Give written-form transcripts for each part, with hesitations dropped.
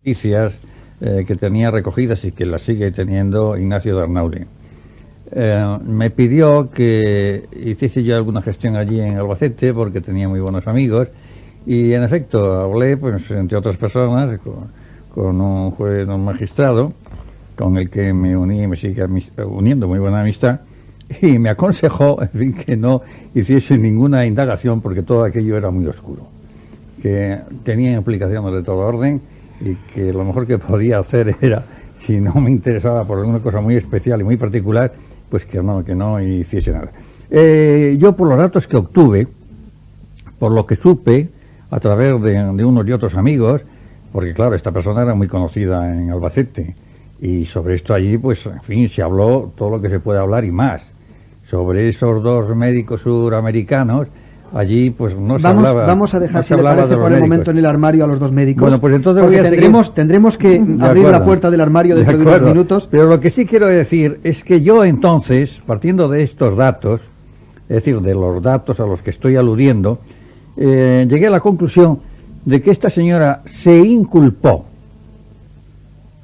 Noticias que tenía recogidas y que las sigue teniendo Ignacio de Arnauli. Me pidió que hiciese yo alguna gestión allí en Albacete porque tenía muy buenos amigos y en efecto hablé, pues entre otras personas, con un juez, un magistrado con el que me uní y me sigue uniendo muy buena amistad, y me aconsejó, en fin, que no hiciese ninguna indagación porque todo aquello era muy oscuro, que tenía implicaciones de todo orden y que lo mejor que podía hacer era, si no me interesaba por alguna cosa muy especial y muy particular, pues que no hiciese nada. Yo, por los datos que obtuve, por lo que supe a través de unos y otros amigos, porque claro, esta persona era muy conocida en Albacete, y sobre esto allí, pues en fin, se habló todo lo que se puede hablar y más. Sobre esos dos médicos suramericanos, allí pues no se hablaba. Vamos a dejar, si le parece, por el momento en el armario a los dos médicos. Bueno, pues entonces porque tendremos que abrir la puerta del armario dentro de unos minutos. Pero lo que sí quiero decir es que yo entonces, partiendo de estos datos, es decir, de los datos a los que estoy aludiendo, llegué a la conclusión de que esta señora se inculpó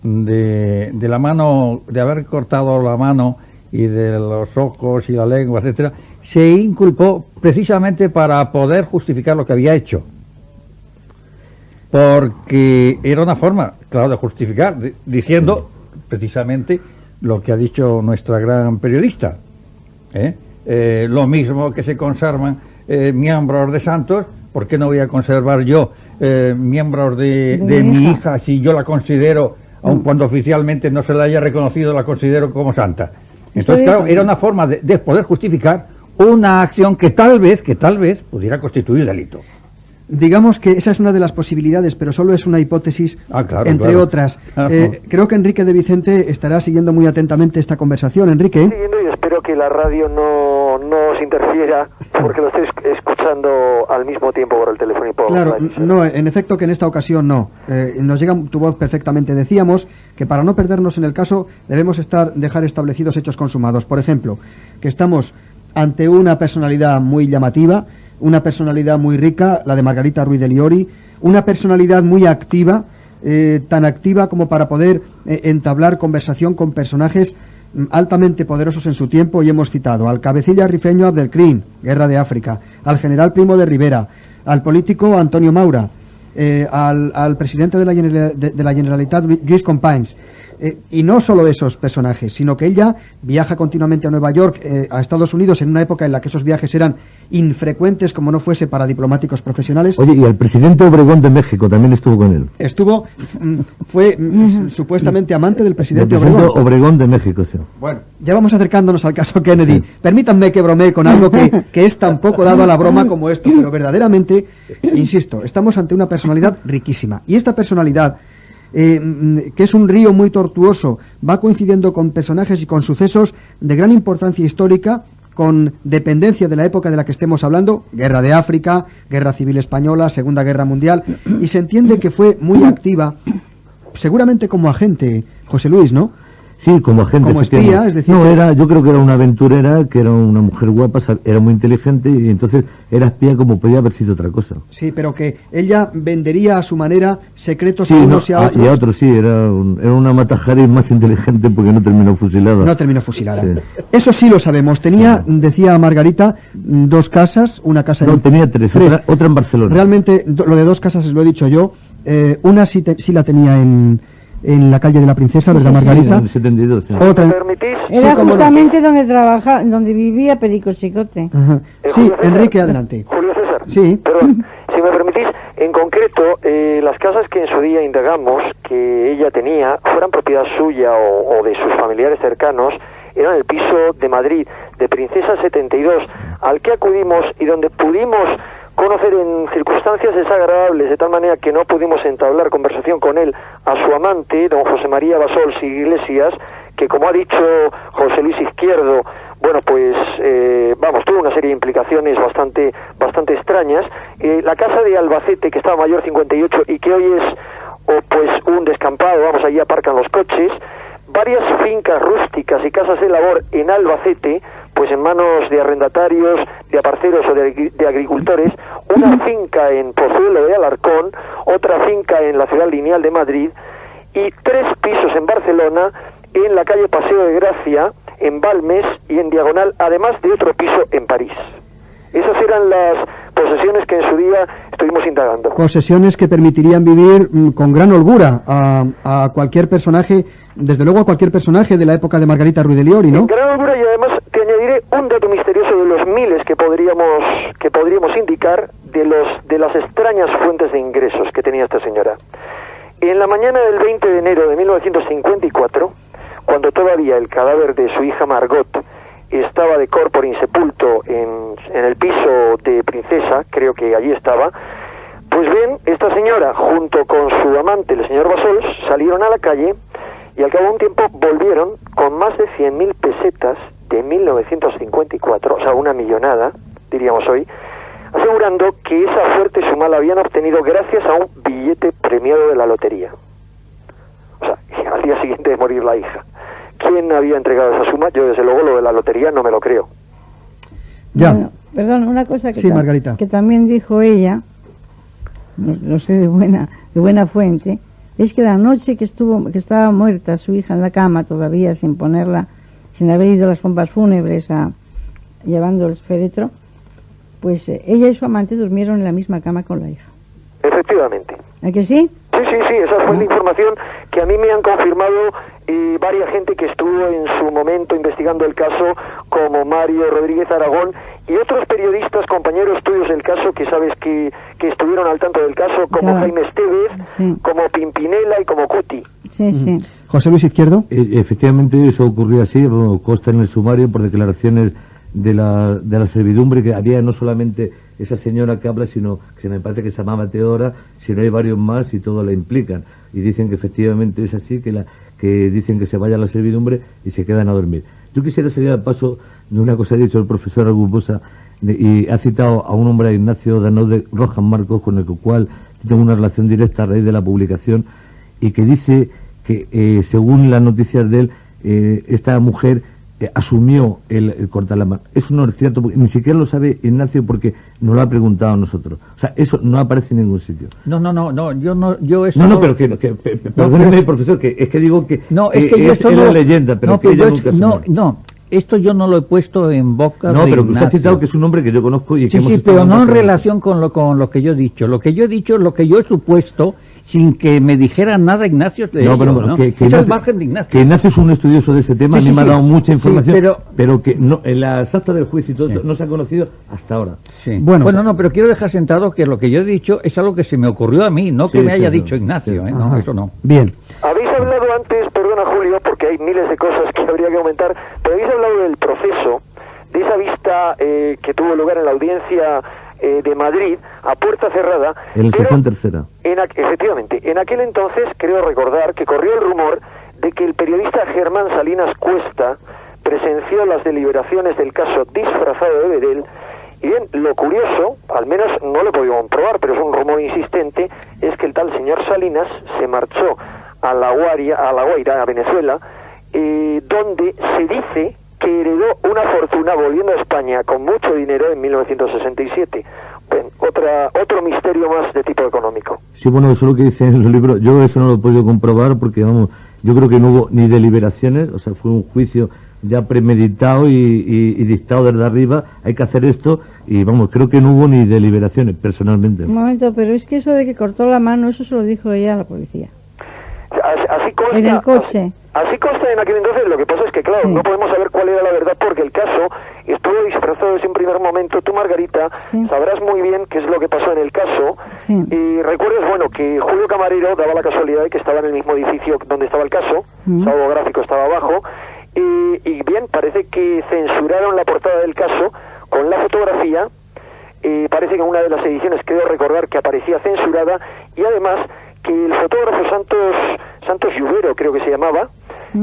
de la mano, de haber cortado la mano y de los ojos y la lengua, etcétera, se inculpó precisamente para poder justificar lo que había hecho, porque era una forma, claro, de justificar, diciendo precisamente lo que ha dicho nuestra gran periodista, lo mismo que se conservan miembros de santos, ¿por qué no voy a conservar yo miembros de mi hija si yo la considero, aun cuando oficialmente no se la haya reconocido, la considero como santa? Entonces, claro, era una forma de poder justificar una acción que tal vez pudiera constituir delito. Digamos que esa es una de las posibilidades, pero solo es una hipótesis, entre otras. Creo que Enrique de Vicente estará siguiendo muy atentamente esta conversación. Enrique. Siguiendo, y espero que la radio no os interfiera, porque lo estoy escuchando al mismo tiempo por el teléfono y por Claro, no, en efecto que en esta ocasión no. Nos llega tu voz perfectamente. Decíamos que para no perdernos en el caso debemos dejar establecidos hechos consumados. Por ejemplo, que estamos ante una personalidad muy llamativa, una personalidad muy rica, la de Margarita Ruiz de Liori, una personalidad muy activa, tan activa como para poder entablar conversación con personajes altamente poderosos en su tiempo, y hemos citado al cabecilla rifeño Abdelkrim, Guerra de África, al Primo de Rivera, al político Antonio Maura, al presidente de la Generalitat, Lluís Companys. Y no solo esos personajes, sino que ella viaja continuamente a Nueva York, a Estados Unidos, en una época en la que esos viajes eran infrecuentes como no fuese para diplomáticos profesionales. Oye, y el presidente Obregón de México también estuvo con él. Fue supuestamente amante del presidente Obregón de México, sí. Bueno, ya vamos acercándonos al caso Kennedy. Sí. Permítanme que bromee con algo que es tan poco dado a la broma como esto, pero verdaderamente, insisto, estamos ante una personalidad riquísima. Y esta personalidad, que es un río muy tortuoso, va coincidiendo con personajes y con sucesos de gran importancia histórica, con dependencia de la época de la que estemos hablando, Guerra de África, Guerra Civil Española, Segunda Guerra Mundial, y se entiende que fue muy activa, seguramente como agente, José Luis, ¿no? Sí, como agente. Como espía, es decir... No, yo creo que era una aventurera, que era una mujer guapa, era muy inteligente, y entonces era espía como podía haber sido otra cosa. Sí, pero que ella vendería a su manera secretos a unos y a otros. Y a otros, sí, era una Matajaris más inteligente porque no terminó fusilada. No terminó fusilada. Sí. Eso sí lo sabemos. Tenía, decía Margarita, dos casas, una casa... No, tenía tres. Otra en Barcelona. Realmente, lo de dos casas lo he dicho yo. Una sí la tenía en la calle de la Princesa, ¿verdad, Margarita? En el 72, sí. Otra. ¿Me permitís? Era justamente donde vivía Perico Chicote. Sí, Enrique, adelante. Julio César. Sí. Perdón, si me permitís, en concreto, las casas que en su día indagamos que ella tenía, fueran propiedad suya o de sus familiares cercanos, eran el piso de Madrid, de Princesa 72, al que acudimos y donde pudimos conocer en circunstancias desagradables, de tal manera que no pudimos entablar conversación con él, a su amante, don José María Basols y Iglesias, que, como ha dicho José Luis Izquierdo, bueno, pues, tuvo una serie de implicaciones bastante extrañas. La casa de Albacete, que estaba Mayor 58 y que hoy es, pues, un descampado, allí aparcan los coches, varias fincas rústicas y casas de labor en Albacete, pues en manos de arrendatarios, de aparceros o de agricultores, una finca en Pozuelo de Alarcón, otra finca en la ciudad lineal de Madrid, y 3 pisos en Barcelona, en la calle Paseo de Gracia, en Balmes y en Diagonal, además de otro piso en París. Esas eran las posesiones que en su día estuvimos indagando. Posesiones que permitirían vivir con gran holgura a cualquier personaje, desde luego a cualquier personaje de la época de Margarita Ruiz de Liori, ¿no? En gran holgura, y además te añadiré un dato misterioso de los miles que podríamos indicar de las extrañas fuentes de ingresos que tenía esta señora. En la mañana del 20 de enero de 1954, cuando todavía el cadáver de su hija Margot estaba de corpore insepulto en el piso de Princesa, creo que allí estaba, pues bien, esta señora junto con su amante, el señor Bassols, salieron a la calle y al cabo de un tiempo volvieron con más de 100.000 pesetas de 1954, o sea, una millonada, diríamos hoy, asegurando que esa fuerte suma la habían obtenido gracias a un billete premiado de la lotería. O sea, al día siguiente de morir la hija. ¿Quién había entregado esa suma? Yo, desde luego, lo de la lotería no me lo creo. Ya. Bueno, perdón, una cosa que, Sí, Margarita. que también dijo ella, no sé de buena fuente, es que la noche que estaba muerta su hija en la cama, todavía sin ponerla, sin haber ido a las pompas fúnebres llevando el féretro, pues ella y su amante durmieron en la misma cama con la hija. Efectivamente. ¿A que sí? Sí, esa fue la información que a mí me han confirmado varias gente que estuvo en su momento investigando el caso, como Mario Rodríguez Aragón y otros periodistas, compañeros tuyos del caso, que sabes que estuvieron al tanto del caso, como Claro. Jaime Estevez, Sí. como Pimpinela y como Cuti. Sí. José Luis Izquierdo. Efectivamente, eso ocurrió así, consta en el sumario por declaraciones de la servidumbre, que había no solamente esa señora que habla, sino que se me parece que se llamaba Teodora, sino hay varios más y todos la implican. Y dicen que efectivamente es así, que dicen que se vaya a la servidumbre y se quedan a dormir. Yo quisiera salir al paso de una cosa que ha dicho el profesor Argubosa, y ha citado a un hombre, a Ignacio Danó de Rojas Marcos, con el cual tengo una relación directa a raíz de la publicación, y que dice que según las noticias de él, esta mujer asumió el cortar la mano. Eso no es cierto, porque ni siquiera lo sabe Ignacio, porque nos lo ha preguntado a nosotros. O sea, eso no aparece en ningún sitio. Yo eso Perdóneme, profesor, que es que digo que no, es que yo es esto la no, leyenda, pero no, que ella yo nunca es- asumió. no, esto yo no lo he puesto en boca No, de pero que usted ha Ignacio. citado que es un hombre que yo conozco y que Sí, hemos sí, estado pero no en hablando. relación con lo que yo he dicho. Lo que yo he dicho, lo que yo he supuesto, sin que me dijera nada Ignacio de ello, ¿no? Que Ese es el margen de Ignacio. Que Ignacio es un estudioso de ese tema, Sí, a mí sí, me ha sí. dado mucha Sí, información, pero que no, en las actas del juicio y todo no se ha conocido hasta ahora. Sí. Bueno. Bueno, no, pero quiero dejar sentado que lo que yo he dicho es algo que se me ocurrió a mí, no Sí, que me sí, haya sí. dicho Ignacio, Sí. No, Ajá. eso no. Bien. Habéis hablado antes, perdona Julio, porque hay miles de cosas que habría que comentar, pero habéis hablado del proceso, de esa vista que tuvo lugar en la audiencia de Madrid, a puerta cerrada. En la pero sección tercera. efectivamente, en aquel entonces creo recordar que corrió el rumor de que el periodista Germán Salinas Cuesta presenció las deliberaciones del caso disfrazado de Bedel. Y bien, lo curioso, al menos no lo he podido comprobar, pero es un rumor insistente, es que el tal señor Salinas se marchó a La Guaira, a Venezuela, donde se dice que heredó una fortuna volviendo a España con mucho dinero en 1967. Bueno, otro misterio más de tipo económico. Sí, bueno, eso es lo que dicen en los libros. Yo eso no lo he podido comprobar porque, vamos, yo creo que no hubo ni deliberaciones, o sea, fue un juicio ya premeditado y dictado desde arriba. Hay que hacer esto y, vamos, creo que no hubo ni deliberaciones, personalmente. Un momento, pero es que eso de que cortó la mano, eso se lo dijo ella a la policía. Así consta, En el coche. Así consta en aquel entonces. Lo que pasa es que, claro, Sí. no podemos saber cuál era la verdad porque el caso estuvo disfrazado desde un primer momento. Tú, Margarita, Sí. sabrás muy bien qué es lo que pasó en el caso. Sí. Y recuerdas, bueno, que Julio Camarero daba la casualidad de que estaba en el mismo edificio donde estaba el caso. Mm. Su algo gráfico estaba abajo. Y bien, parece que censuraron la portada del caso con la fotografía. Parece que en una de las ediciones creo recordar que aparecía censurada, y además que el fotógrafo Santos Lluvero, creo que se llamaba,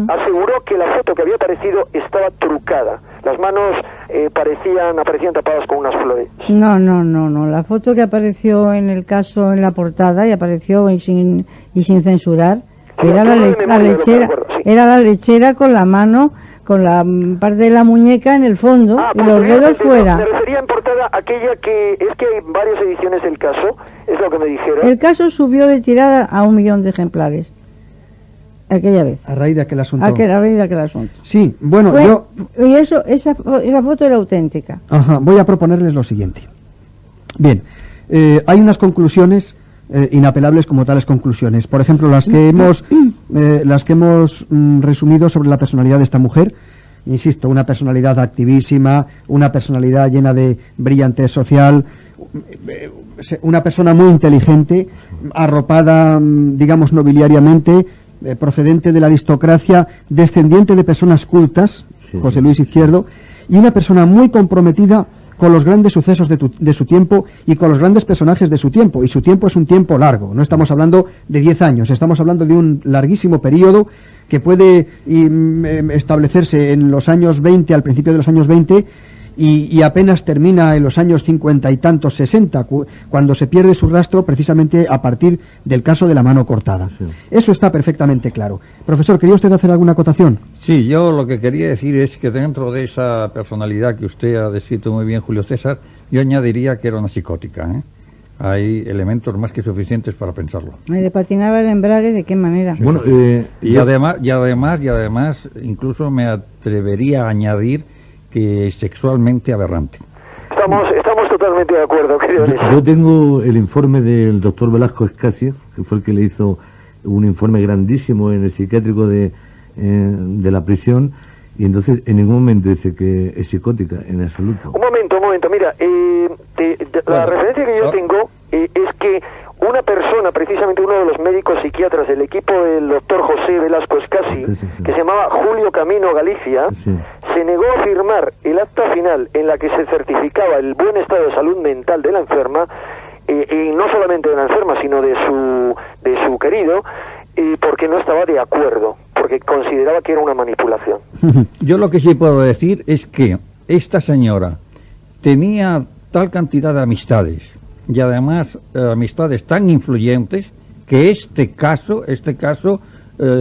aseguró que la foto que había aparecido estaba trucada. Las manos aparecían tapadas con unas flores. No. La foto que apareció en el caso en la portada y apareció y sin censurar era la lechera. Sí. Era la lechera con la mano, con la parte de la muñeca en el fondo y los posteriormente, dedos fuera. Me refería en portada aquella que es que hay varias ediciones del caso, es lo que me dijeron. El caso subió de tirada a 1 millón de ejemplares. aquella vez. A raíz de aquel asunto. A raíz de aquel asunto. Sí, bueno, Y esa foto era auténtica. Ajá, voy a proponerles lo siguiente. Bien, hay unas conclusiones inapelables como tales conclusiones. Por ejemplo, las que hemos resumido sobre la personalidad de esta mujer. Insisto, una personalidad activísima, una personalidad llena de brillantez social, una persona muy inteligente, arropada, digamos, nobiliariamente, procedente de la aristocracia, descendiente de personas cultas, sí, José Luis Izquierdo, y una persona muy comprometida con los grandes sucesos de su tiempo y con los grandes personajes de su tiempo. Y su tiempo es un tiempo largo, no estamos hablando de 10 años, estamos hablando de un larguísimo periodo que puede establecerse en los años 20, al principio de los años 20, y apenas termina en los años 50 y tantos, 60, cuando se pierde su rastro precisamente a partir del caso de la mano cortada. Sí. Eso está perfectamente claro. Profesor, ¿quería usted hacer alguna acotación? Sí, yo lo que quería decir es que dentro de esa personalidad que usted ha descrito muy bien, Julio César, yo añadiría que era una psicótica, ¿eh? Hay elementos más que suficientes para pensarlo. ¿Le patinaba el embrague? ¿De qué manera? Bueno, y además, incluso me atrevería a añadir que sexualmente aberrante. Estamos totalmente de acuerdo, querido. Yo tengo el informe del doctor Velasco Escasio, que fue el que le hizo un informe grandísimo en el psiquiátrico de la prisión, y entonces en ningún momento dice que es psicótica, en absoluto. Un momento, mira, la referencia que yo tengo es que una persona, precisamente uno de los médicos psiquiatras del equipo del doctor José Velasco Escasi, que se llamaba Julio Camino Galicia, se negó a firmar el acta final en la que se certificaba el buen estado de salud mental de la enferma, y no solamente de la enferma, sino de su querido, porque no estaba de acuerdo, porque consideraba que era una manipulación. Yo lo que sí puedo decir es que esta señora tenía tal cantidad de amistades, y además amistades tan influyentes, que este caso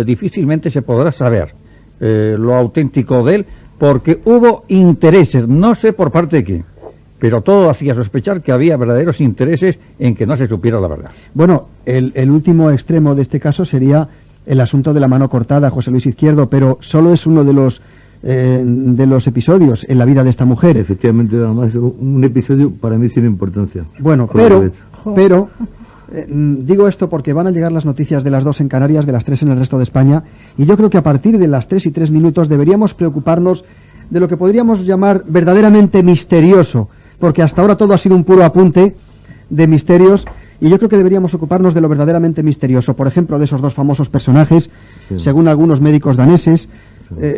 difícilmente se podrá saber lo auténtico de él, porque hubo intereses, no sé por parte de quién, pero todo hacía sospechar que había verdaderos intereses en que no se supiera la verdad. Bueno, el último extremo de este caso sería el asunto de la mano cortada, José Luis Izquierdo, pero solo es uno de los episodios en la vida de esta mujer. Efectivamente, además, un episodio para mí sin importancia. Bueno, pero digo esto porque van a llegar las noticias de las 2 en Canarias, de las 3 en el resto de España, y yo creo que a partir de las 3 y 3 minutos deberíamos preocuparnos de lo que podríamos llamar verdaderamente misterioso, porque hasta ahora todo ha sido un puro apunte de misterios, y yo creo que deberíamos ocuparnos de lo verdaderamente misterioso, por ejemplo, de esos 2 famosos personajes, según algunos médicos daneses,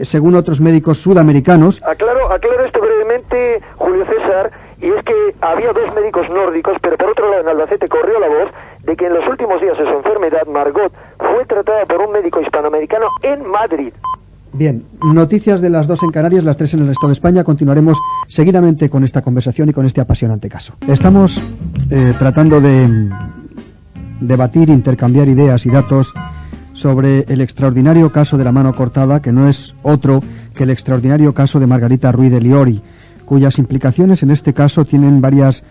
según otros médicos sudamericanos. Aclaro esto brevemente, Julio César, y es que había 2 médicos nórdicos, pero por otro lado en Albacete corrió la voz de que en los últimos días de su enfermedad, Margot fue tratada por un médico hispanoamericano en Madrid. Bien, noticias de las 2 en Canarias, las 3 en el resto de España. Continuaremos seguidamente con esta conversación y con este apasionante caso. Estamos tratando de debatir, intercambiar ideas y datos sobre el extraordinario caso de la mano cortada, que no es otro que el extraordinario caso de Margarita Ruiz de Liori, cuyas implicaciones en este caso tienen varias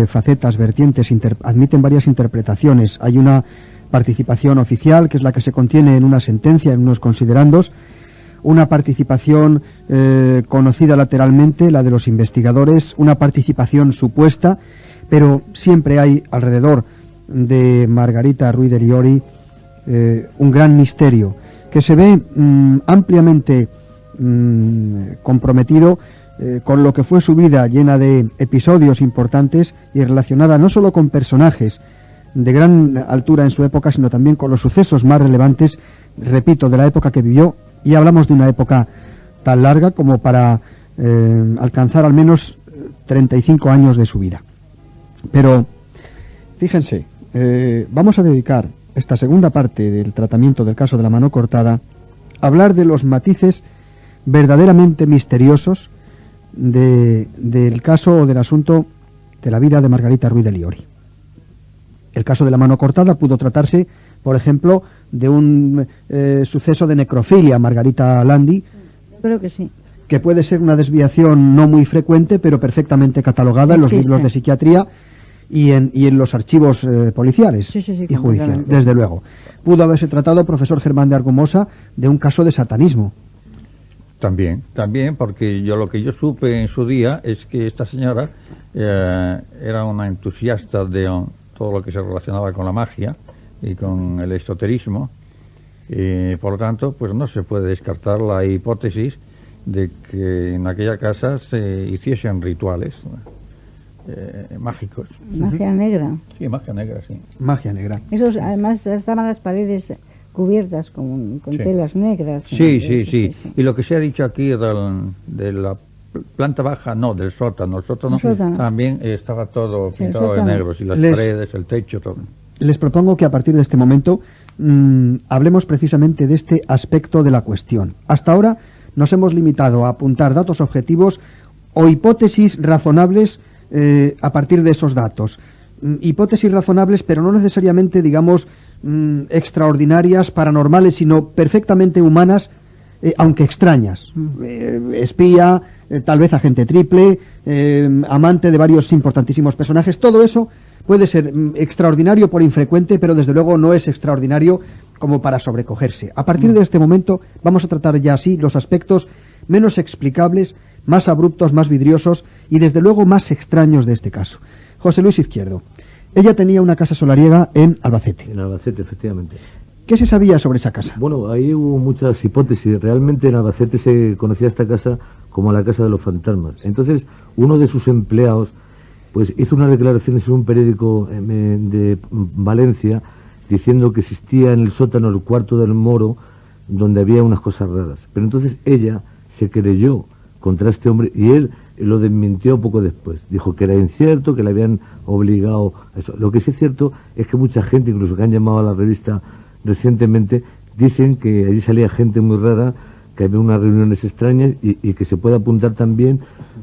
facetas, vertientes, admiten varias interpretaciones. Hay una participación oficial, que es la que se contiene en una sentencia, en unos considerandos, una participación conocida lateralmente, la de los investigadores, una participación supuesta, pero siempre hay alrededor de Margarita Ruiz de Liori un gran misterio que se ve ampliamente comprometido con lo que fue su vida, llena de episodios importantes y relacionada no solo con personajes de gran altura en su época, sino también con los sucesos más relevantes, repito, de la época que vivió, y hablamos de una época tan larga como para alcanzar al menos 35 años de su vida. Pero fíjense, vamos a dedicar esta segunda parte del tratamiento del caso de la mano cortada a hablar de los matices verdaderamente misteriosos del caso o del asunto de la vida de Margarita Ruiz de Liori. El caso de la mano cortada pudo tratarse, por ejemplo, de un suceso de necrofilia, Margarita Landi. Creo que sí. Que puede ser una desviación no muy frecuente, pero perfectamente catalogada en los libros de psiquiatría, y en los archivos policiales Sí, y judiciales, completamente. desde luego. Pudo haberse tratado, profesor Germán de Argumosa, de un caso de satanismo. También, porque lo que yo supe en su día es que esta señora era una entusiasta de todo lo que se relacionaba con la magia y con el esoterismo, y por lo tanto, pues no se puede descartar la hipótesis de que en aquella casa se hiciesen rituales mágicos. Magia negra. Sí, magia negra, sí. Magia negra. Esos, además, estaban las paredes cubiertas con Sí. telas negras. Sí, Eso, sí. Y lo que se ha dicho aquí de la planta baja, no, del sótano. El sótano, El sótano. también estaba todo Sí, el pintado de sótano. negro, y las Les- paredes, el techo, todo. Les propongo que a partir de este momento hablemos precisamente de este aspecto de la cuestión. Hasta ahora nos hemos limitado a apuntar datos objetivos o hipótesis razonables a partir de esos datos. Hipótesis razonables, pero no necesariamente, digamos, extraordinarias, paranormales, sino perfectamente humanas, aunque extrañas. Espía, tal vez agente triple, amante de varios importantísimos personajes, todo eso puede ser extraordinario por infrecuente, pero desde luego no es extraordinario como para sobrecogerse. A partir de este momento vamos a tratar ya así los aspectos menos explicables, más abruptos, más vidriosos y desde luego más extraños de este caso. José Luis Izquierdo, ella tenía una casa solariega en Albacete. En Albacete, efectivamente. ¿Qué se sabía sobre esa casa? Bueno, ahí hubo muchas hipótesis. Realmente en Albacete se conocía esta casa como la Casa de los Fantasmas. Entonces, uno de sus empleados pues hizo unas declaraciones en un periódico de Valencia diciendo que existía en el sótano el cuarto del Moro donde había unas cosas raras. Pero entonces ella se querelló contra este hombre y él lo desmintió poco después. Dijo que era incierto, que le habían obligado a eso. Lo que sí es cierto es que mucha gente, incluso que han llamado a la revista recientemente, dicen que allí salía gente muy rara, que había unas reuniones extrañas y que se puede apuntar también,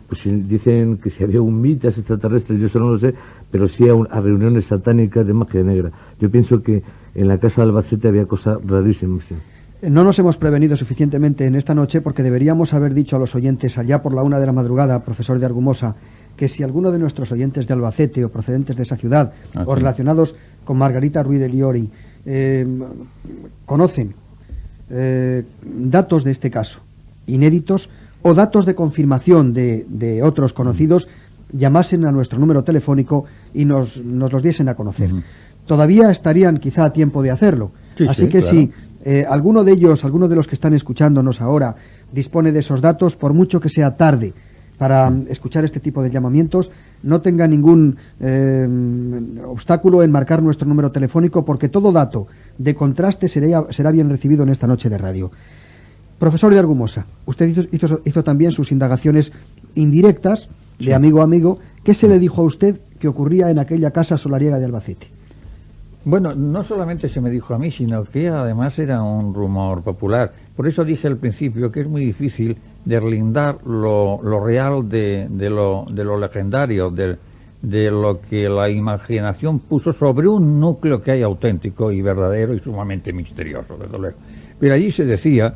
pues dicen que si había un mitas extraterrestres, yo eso no lo sé, pero sí a reuniones satánicas de magia negra. Yo pienso que en la casa de Albacete había cosas rarísimas. Sí. No nos hemos prevenido suficientemente en esta noche porque deberíamos haber dicho a los oyentes allá por la 1 de la madrugada, profesor de Argumosa, que si alguno de nuestros oyentes de Albacete o procedentes de esa ciudad o relacionados con Margarita Ruiz de Liori conocen datos de este caso, inéditos, o datos de confirmación de otros conocidos, llamasen a nuestro número telefónico y nos los diesen a conocer. Todavía estarían quizá a tiempo de hacerlo. Sí, así sí, que claro. si alguno de ellos, alguno de los que están escuchándonos ahora, dispone de esos datos, por mucho que sea tarde para escuchar este tipo de llamamientos, no tenga ningún obstáculo en marcar nuestro número telefónico, porque todo dato de contraste será bien recibido en esta noche de radio. Profesor de Argumosa, usted hizo también sus indagaciones indirectas, de amigo a amigo. ¿Qué se le dijo a usted que ocurría en aquella casa solariega de Albacete? Bueno, no solamente se me dijo a mí, sino que además era un rumor popular. Por eso dije al principio que es muy difícil deslindar lo real de lo legendario, de lo que la imaginación puso sobre un núcleo que hay auténtico y verdadero y sumamente misterioso, desde luego. Pero allí se decía,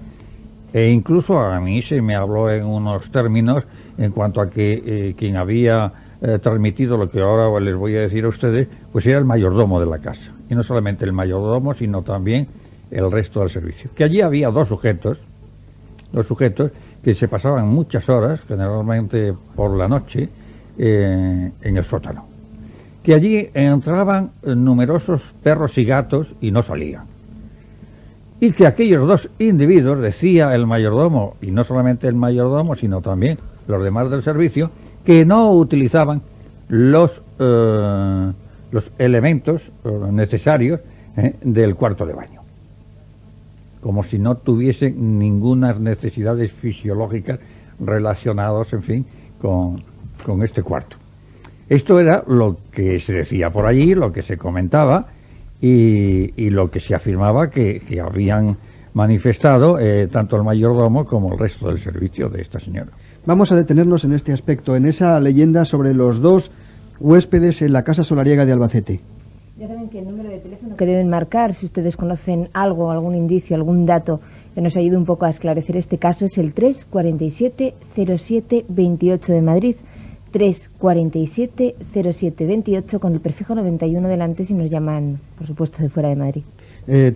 e incluso a mí se me habló en unos términos en cuanto a que quien había transmitido lo que ahora les voy a decir a ustedes, pues era el mayordomo de la casa. Y no solamente el mayordomo, sino también el resto del servicio. Que allí había dos sujetos que se pasaban muchas horas, generalmente por la noche, en el sótano. Que allí entraban numerosos perros y gatos y no salían. Y que aquellos dos individuos, decía el mayordomo, y no solamente el mayordomo, sino también los demás del servicio, que no utilizaban los elementos necesarios del cuarto de baño, como si no tuviesen ninguna necesidades fisiológicas relacionadas, en fin, con este cuarto. Esto era lo que se decía por allí, lo que se comentaba y lo que se afirmaba que habían manifestado tanto el mayordomo como el resto del servicio de esta señora. Vamos a detenernos en este aspecto, en esa leyenda sobre los dos huéspedes en la casa solariega de Albacete. Ya saben que el número de teléfono que deben marcar, si ustedes conocen algo, algún indicio, algún dato que nos ayude un poco a esclarecer este caso, es el 347-07-28 de Madrid, 347 0728 con el prefijo 91 delante si nos llaman, por supuesto, de fuera de Madrid.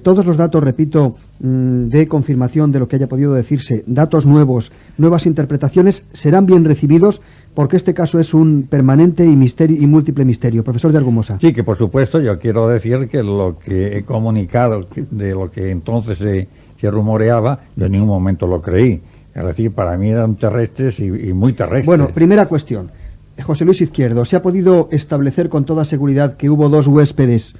Todos los datos, repito, de confirmación de lo que haya podido decirse, datos nuevos, nuevas interpretaciones, serán bien recibidos porque este caso es un permanente y múltiple misterio. Profesor de Argumosa. Sí, que por supuesto yo quiero decir que lo que he comunicado de lo que entonces se rumoreaba, yo en ningún momento lo creí. Es decir, para mí eran terrestres y muy terrestres. Bueno, primera cuestión. José Luis Izquierdo, ¿se ha podido establecer con toda seguridad que hubo 2 huéspedes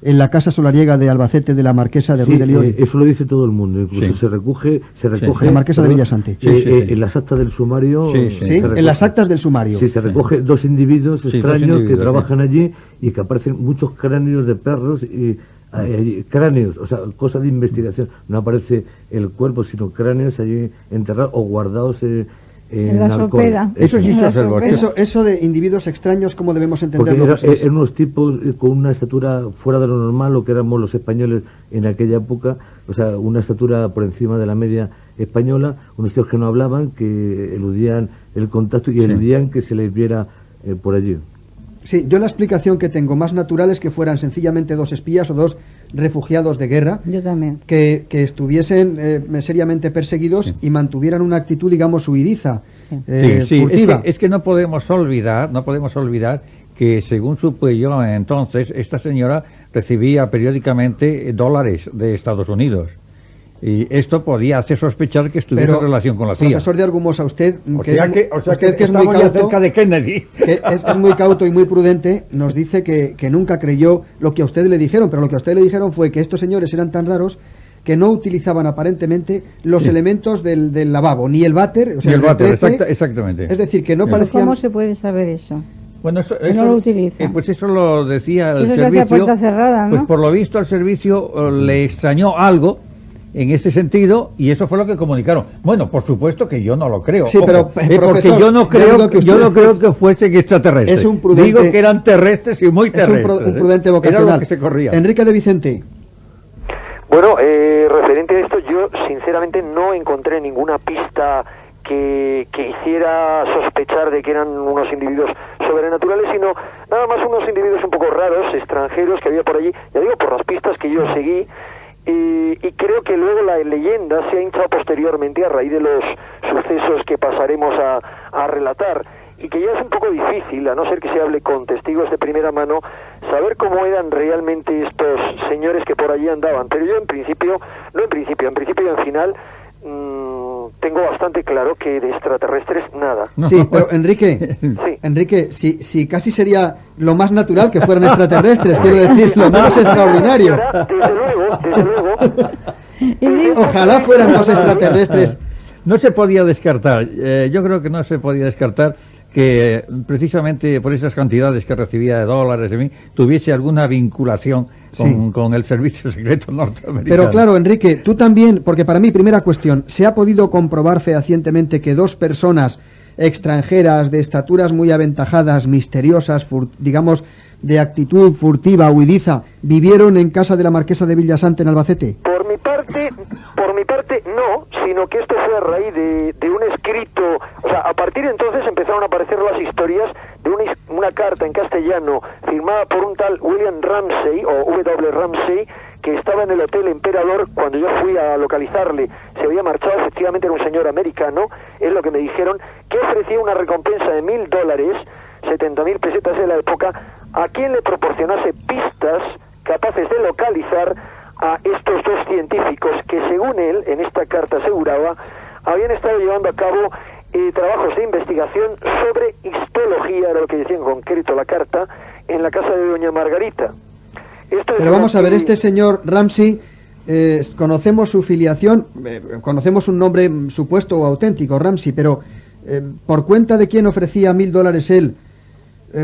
en la casa solariega de Albacete de la Marquesa de Ruiz de Liori? Eso lo dice todo el mundo, incluso se recoge la Marquesa de Villasante. En las actas del sumario. En las actas del sumario. Sí, se recoge 2 individuos extraños que trabajan allí y que aparecen muchos cráneos de perros y cráneos, o sea, cosa de investigación. No aparece el cuerpo, sino cráneos allí enterrados o guardados en la sopera. Eso sí se observó. Eso de individuos extraños, ¿cómo debemos entenderlo? Porque eran unos tipos con una estatura fuera de lo normal, lo que éramos los españoles en aquella época, o sea, una estatura por encima de la media española, unos tíos que no hablaban, que eludían el contacto y eludían que se les viera por allí. Sí, yo la explicación que tengo más natural es que fueran sencillamente 2 espías o 2 refugiados de guerra. Yo también. Que estuviesen seriamente perseguidos y mantuvieran una actitud, digamos, huidiza, furtiva. Es que no podemos olvidar que, según supe yo entonces, esta señora recibía periódicamente dólares de Estados Unidos. Y esto podía hacer sospechar que estuviera en relación con la CIA. Profesor de Argumosa, usted, que es muy cauto, cerca de Kennedy, que es muy cauto y muy prudente, nos dice que nunca creyó lo que a usted le dijeron, pero lo que a usted le dijeron fue que estos señores eran tan raros que no utilizaban aparentemente los elementos del lavabo, ni el váter, o sea, el váter, exactamente. Es decir, que no parecían... ¿Cómo se puede saber eso? Bueno, eso no lo utiliza. Pues eso lo decía el servicio. Eso es puerta cerrada, ¿no? Pues por lo visto al servicio le extrañó algo en este sentido, y eso fue lo que comunicaron. Bueno, por supuesto que yo no lo creo. Sí, pero porque yo no creo que fuesen extraterrestres. Es un prudente, digo que eran terrestres y muy terrestres. Es un prudente vocacional. Era lo que se corría. Enrique de Vicente. Bueno, referente a esto, yo sinceramente no encontré ninguna pista que hiciera sospechar de que eran unos individuos sobrenaturales, sino nada más unos individuos un poco raros, extranjeros que había por allí, ya digo, por las pistas que yo seguí. Y creo que luego la leyenda se ha hinchado posteriormente a raíz de los sucesos que pasaremos a relatar, y que ya es un poco difícil, a no ser que se hable con testigos de primera mano, saber cómo eran realmente estos señores que por allí andaban. Pero yo en principio y en final tengo bastante claro que de extraterrestres nada. Sí, pero Enrique, si casi sería lo más natural que fueran extraterrestres, quiero decir, lo menos extraordinario. Desde luego. Ojalá fueran 2 extraterrestres. No se podía descartar, yo creo que no se podía descartar que precisamente por esas cantidades que recibía de dólares, tuviese alguna vinculación con el servicio secreto norteamericano. Pero claro, Enrique, tú también, porque para mí, primera cuestión, ¿se ha podido comprobar fehacientemente que 2 personas extranjeras de estaturas muy aventajadas, misteriosas, digamos, de actitud furtiva, huidiza, vivieron en casa de la Marquesa de Villasante en Albacete? Por mi parte no, sino que esto fue a raíz de un escrito, o sea, a partir de entonces empezaron a aparecer las historias de una carta en castellano firmada por un tal William Ramsey, o W. Ramsey, que estaba en el Hotel Emperador cuando yo fui a localizarle. Se había marchado, efectivamente era un señor americano, es lo que me dijeron, que ofrecía una recompensa de $1,000, 70.000 pesetas de la época, a quien le proporcionase pistas capaces de localizar a estos 2 científicos que, según él, en esta carta aseguraba, habían estado llevando a cabo trabajos de investigación sobre histología, era lo que decía en concreto la carta, en la casa de doña Margarita. Pero vamos a ver, este señor Ramsey, conocemos su filiación, conocemos un nombre supuesto o auténtico, Ramsey, pero ¿por cuenta de quién ofrecía $1,000 él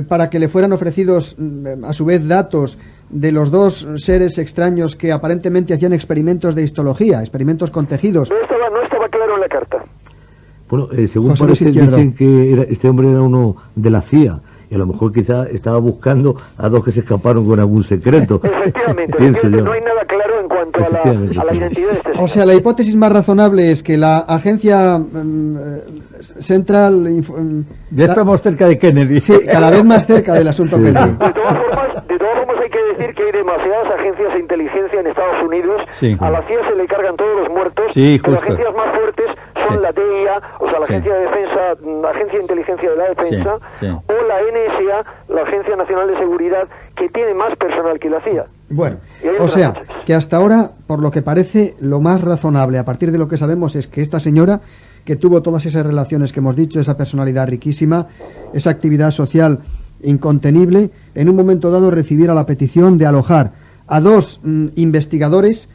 para que le fueran ofrecidos a su vez datos de los 2 seres extraños que aparentemente hacían experimentos de histología, experimentos con tejidos? No estaba claro en la carta. Bueno, según parece, dicen que este hombre era uno de la CIA y a lo mejor quizá estaba buscando a dos que se escaparon con algún secreto. Efectivamente, Pienso yo. no hay nada claro en cuanto a la Sí. identidad de este señor. O sea, la hipótesis más razonable es que la agencia Central... Ya estamos cerca de Kennedy. Sí, cada vez más cerca del asunto Kennedy. De todas formas hay que decir que hay demasiadas agencias de inteligencia en Estados Unidos. Sí. A la CIA se le cargan todos los muertos. Sí, pero justo. agencias más fuertes son Sí. la DIA, o sea, la Sí. Agencia de Defensa, Agencia de Inteligencia de la Defensa, Sí, sí. o la NSA, la Agencia Nacional de Seguridad, que tiene más personal que la CIA. Bueno, Y hay o otras sea, muchas. que hasta ahora, por lo que parece, lo más razonable, a partir de lo que sabemos, es que esta señora, que tuvo todas esas relaciones que hemos dicho, esa personalidad riquísima, esa actividad social incontenible, en un momento dado recibiera la petición de alojar a dos investigadores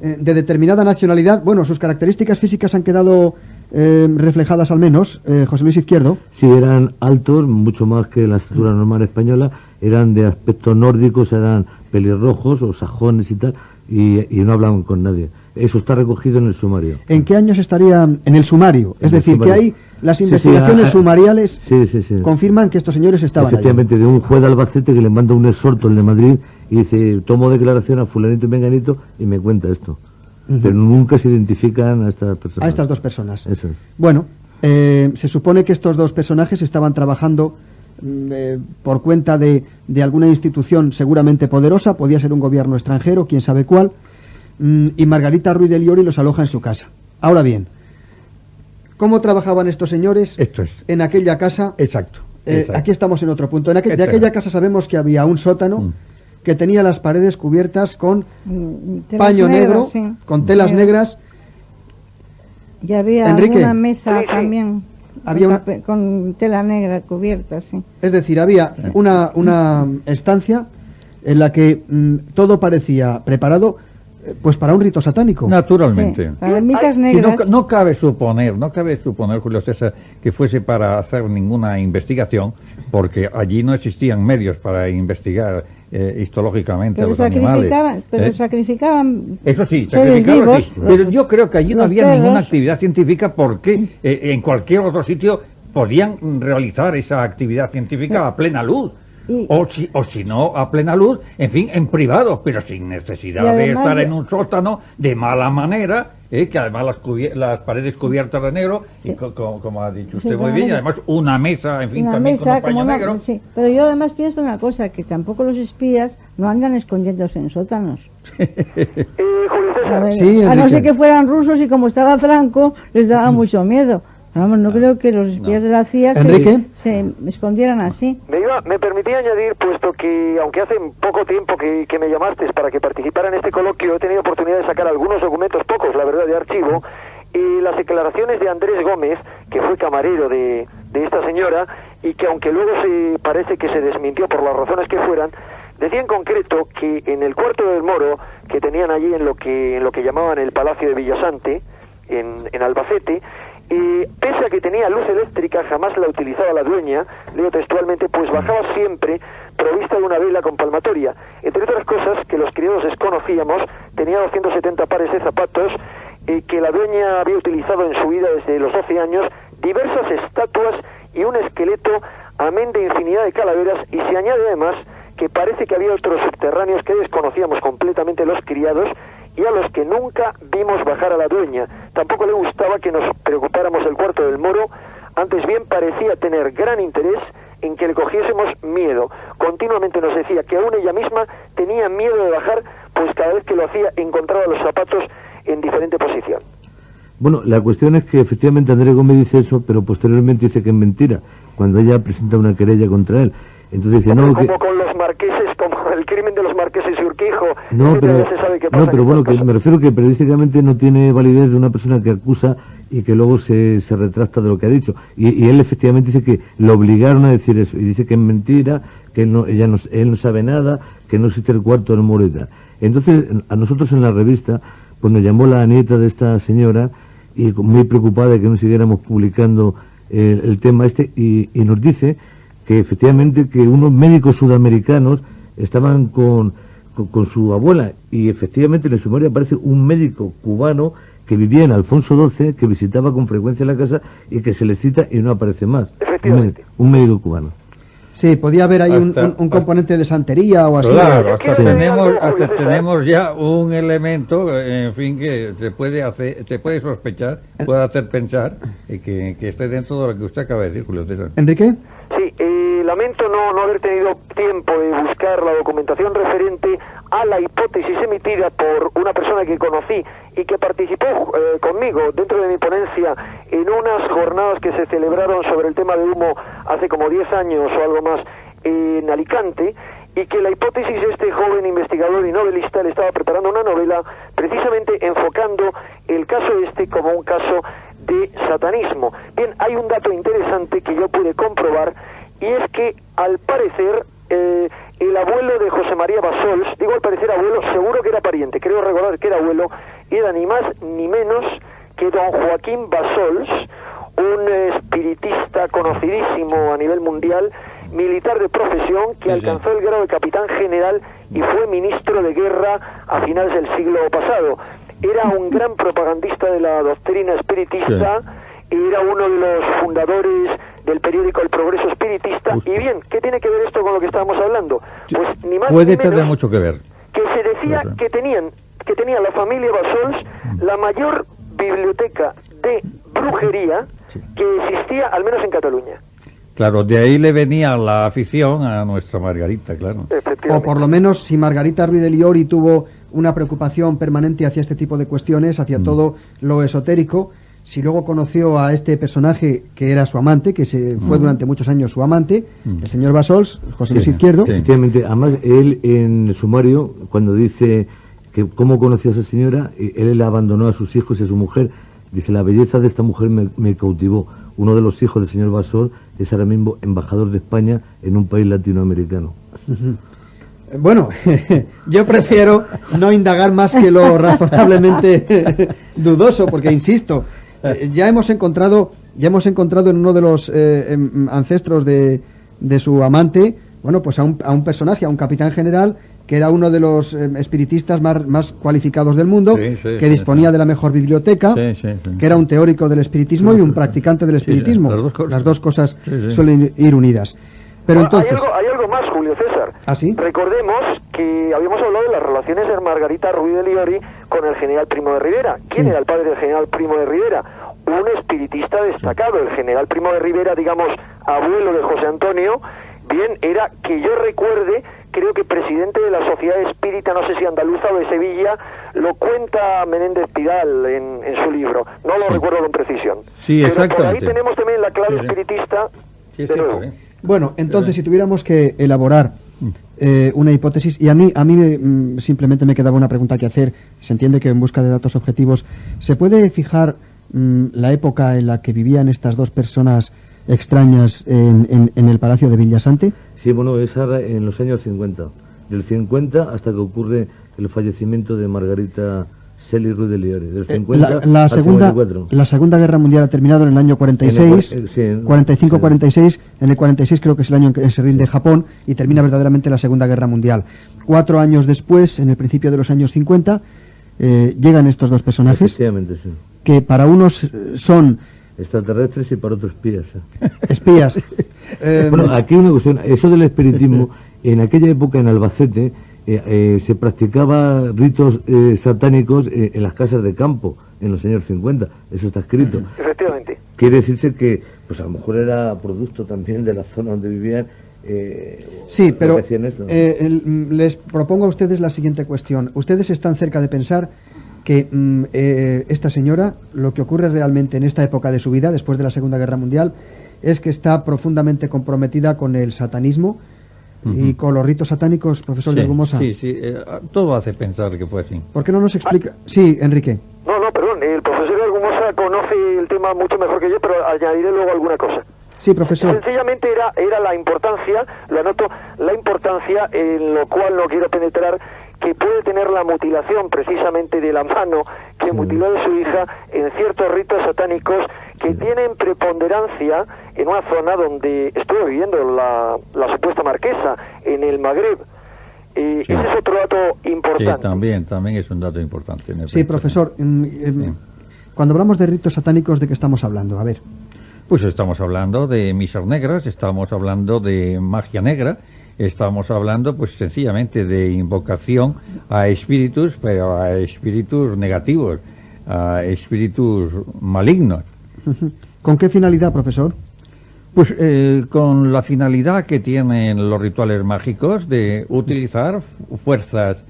de determinada nacionalidad. Bueno, sus características físicas han quedado reflejadas al menos, José Luis Izquierdo. Sí, eran altos, mucho más que la estatura normal española, eran de aspecto nórdico, eran pelirrojos o sajones y tal, y no hablaban con nadie. Eso está recogido en el sumario. ¿En qué años estarían en el sumario? Es En el decir, sumario. que ahí las Sí, sí, investigaciones sumariales sí. confirman que estos señores estaban allí. Efectivamente, de un juez de Albacete que le manda un exhorto, el de Madrid, y dice, tomo declaración a fulanito y menganito, y me cuenta esto. Pero nunca se identifican a estas personas. A estas dos personas. Eso es. Bueno, se supone que estos dos personajes estaban trabajando por cuenta de alguna institución seguramente poderosa, podía ser un gobierno extranjero, quién sabe cuál, y Margarita Ruiz de Liori los aloja en su casa. Ahora bien, ¿cómo trabajaban estos señores Esto es. en aquella casa? Exacto. exacto. Aquí estamos en otro punto. De Esto aquella es. casa sabemos que había un sótano que tenía las paredes cubiertas con Telas paño negras, negro, sí. con telas negras. Y había Enrique. una mesa Sí, sí. también Había una- con tela negra cubierta, sí. Es decir, había una estancia en la que todo parecía preparado pues para un rito satánico. Naturalmente. Sí, para misas Sí, negras. no cabe suponer, Julio César, que fuese para hacer ninguna investigación, porque allí no existían medios para investigar histológicamente a pero los animales. sacrificaban Eso sí, seres sacrificaban, vivos, sí. Pero yo creo que allí no los había ninguna perros. actividad científica porque en cualquier otro sitio podían realizar esa actividad científica a plena luz. Y- O si no, a plena luz, en fin, en privado, pero sin necesidad Y de además estar de- en un sótano de mala manera, que además las paredes cubiertas de negro, y como ha dicho usted Sí, muy bien, y claro. además una mesa, en fin, una también con mesa un paño como negro. sí. Pero yo además pienso una cosa, que tampoco los espías no andan escondiéndose en sótanos. Julio A, César, ver, Sí, a no Enrique. ser que fueran rusos y como estaba Franco les daba mucho miedo. Vamos, no creo que los espías de la CIA Enrique. se escondieran así. me permití añadir, puesto que, aunque hace poco tiempo que me llamaste para que participara en este coloquio, he tenido oportunidad de sacar algunos documentos, pocos, la verdad, de archivo, y las declaraciones de Andrés Gómez, que fue camarero de esta señora, y que aunque luego parece que se desmintió por las razones que fueran, decía en concreto que en el cuarto del Moro, que tenían allí en lo que llamaban el Palacio de Villasante, en Albacete, pese a que tenía luz eléctrica, jamás la utilizaba la dueña, leo textualmente, pues bajaba siempre provista de una vela con palmatoria. Entre otras cosas, que los criados desconocíamos, tenía 270 pares de zapatos, que la dueña había utilizado en su vida desde los 12 años, diversas estatuas y un esqueleto, amén de infinidad de calaveras, y se añade además que parece que había otros subterráneos que desconocíamos completamente los criados, y a los que nunca vimos bajar a la dueña. Tampoco le gustaba que nos preocupáramos del cuarto del Moro, antes bien parecía tener gran interés en que le cogiésemos miedo. Continuamente nos decía que aún ella misma tenía miedo de bajar, pues cada vez que lo hacía encontraba los zapatos en diferente posición. Bueno, la cuestión es que efectivamente Andrés Gómez dice eso, pero posteriormente dice que es mentira, cuando ella presenta una querella contra él. Entonces dice, no, como que... con los marqueses, como el crimen de los marqueses y Urquijo, No, etcétera, pero, ya se sabe qué pasa no, pero en bueno, estas que cosas. me refiero que periodísticamente no tiene validez de una persona que acusa y que luego se retracta de lo que ha dicho. Y él efectivamente dice que lo obligaron a decir eso, y dice que es mentira, que él no sabe nada, que no existe el cuarto del Moro y tal. Entonces, a nosotros en la revista, pues nos llamó la nieta de esta señora, y muy preocupada de que no siguiéramos publicando el tema este, y nos dice que efectivamente que unos médicos sudamericanos estaban con su abuela, y efectivamente en el sumario aparece un médico cubano que vivía en Alfonso XII, que visitaba con frecuencia la casa y que se le cita y no aparece más. Efectivamente. Un médico cubano. Sí, podía haber ahí un componente de santería o así. Claro, hasta tenemos ya un elemento, en fin, que se puede sospechar, puede hacer pensar que esté dentro de lo que usted acaba de decir, Julio César. ¿Enrique? Sí, lamento no haber tenido tiempo de buscar la documentación referente a la hipótesis emitida por una persona que conocí y que participó conmigo dentro de mi ponencia en unas jornadas que se celebraron sobre el tema de humo hace como 10 años o algo más en Alicante, y que la hipótesis de este joven investigador y novelista le estaba preparando una novela precisamente enfocando el caso como un caso de satanismo. Bien, hay un dato interesante que yo pude comprobar, y es que al parecer el abuelo de José María Bassols, digo al parecer abuelo, seguro que era pariente, creo recordar que era abuelo, era ni más ni menos que don Joaquín Bassols, un espiritista conocidísimo a nivel mundial, militar de profesión, que alcanzó el grado de capitán general y fue ministro de guerra a finales del siglo pasado. Era un gran propagandista de la doctrina espiritista, era uno de los fundadores del periódico El Progreso Espiritista. Y bien, ¿qué tiene que ver esto con lo que estábamos hablando? Pues ni más puede ni menos tener mucho que ver. Que se decía que tenía la familia Bassols la mayor biblioteca de brujería que existía, al menos en Cataluña. Claro, de ahí le venía la afición a nuestra Margarita, claro. O por lo menos, si Margarita Ruiz de Liori tuvo una preocupación permanente hacia este tipo de cuestiones, hacia todo lo esotérico, si luego conoció a este personaje que era su amante, que fue durante muchos años su amante, el señor Bassols, José Luis Izquierdo. Efectivamente, además él en el sumario, cuando dice que cómo conoció a esa señora, él abandonó a sus hijos y a su mujer, dice, la belleza de esta mujer me cautivó. Uno de los hijos del señor Bassols es ahora mismo embajador de España en un país latinoamericano. Bueno, yo prefiero no indagar más que lo razonablemente dudoso, porque insisto, ya hemos encontrado en uno de los ancestros de su amante, bueno, pues a un personaje, a un capitán general, que era uno de los espiritistas más cualificados del mundo, que disponía de la mejor biblioteca, que era un teórico del espiritismo y un practicante del espiritismo. Las dos cosas suelen ir unidas. Pero bueno, entonces... hay algo más, Julio César. ¿Ah, sí? Recordemos que habíamos hablado de las relaciones de Margarita Ruiz de Liori con el general Primo de Rivera. ¿Quién era el padre del general Primo de Rivera? Un espiritista destacado. El general Primo de Rivera, digamos, abuelo de José Antonio, bien, era, que yo recuerde, creo que presidente de la Sociedad Espírita, no sé si andaluza o de Sevilla, lo cuenta Menéndez Pidal en su libro. No lo recuerdo con precisión. Sí, pero exactamente. por ahí tenemos también la clave espiritista. Sí, de nuevo. Bueno, entonces, si tuviéramos que elaborar una hipótesis, y a mí simplemente me quedaba una pregunta que hacer, se entiende que en busca de datos objetivos, ¿se puede fijar la época en la que vivían estas dos personas extrañas en el Palacio de Villasante? Sí, bueno, es en los años 50, del 50 hasta que ocurre el fallecimiento de Margarita Celi Ruiz de Liori, del 50 la al segunda, 54. La Segunda Guerra Mundial ha terminado en el año 46, 45-46, en el 46 creo que es el año en que se rinde Japón y termina verdaderamente la Segunda Guerra Mundial. 4 años después, en el principio de los años 50, llegan estos dos personajes, Efectivamente, sí. que para unos son... extraterrestres y para otros espías. Espías. Bueno, aquí una cuestión, eso del espiritismo, en aquella época en Albacete se practicaba ritos satánicos en las casas de campo, en los años 50, eso está escrito. Efectivamente. Quiere decirse que, pues a lo mejor era producto también de la zona donde vivían. Sí, pero les propongo a ustedes la siguiente cuestión. Ustedes están cerca de pensar que esta señora, lo que ocurre realmente en esta época de su vida, después de la Segunda Guerra Mundial, es que está profundamente comprometida con el satanismo y con los ritos satánicos, profesor de Argumosa. Sí, todo hace pensar que fue así. ¿Por qué no nos explica? Sí, Enrique. No, perdón, el profesor de Argumosa conoce el tema mucho mejor que yo, pero añadiré luego alguna cosa. Sí, profesor. Sencillamente era la importancia, lo anoto, la importancia en lo cual no quiero penetrar, que puede tener la mutilación precisamente de la mano que mutiló de su hija en ciertos ritos satánicos que tienen preponderancia en una zona donde estuvo viviendo la supuesta marquesa, en el Magreb. Ese es otro dato importante. Sí, también es un dato importante. Sí, profesor, cuando hablamos de ritos satánicos, ¿de qué estamos hablando? A ver. Pues estamos hablando de misas negras, estamos hablando de magia negra, estamos hablando pues sencillamente de invocación a espíritus, pero a espíritus negativos, a espíritus malignos. ¿Con qué finalidad, profesor? Pues con la finalidad que tienen los rituales mágicos de utilizar fuerzas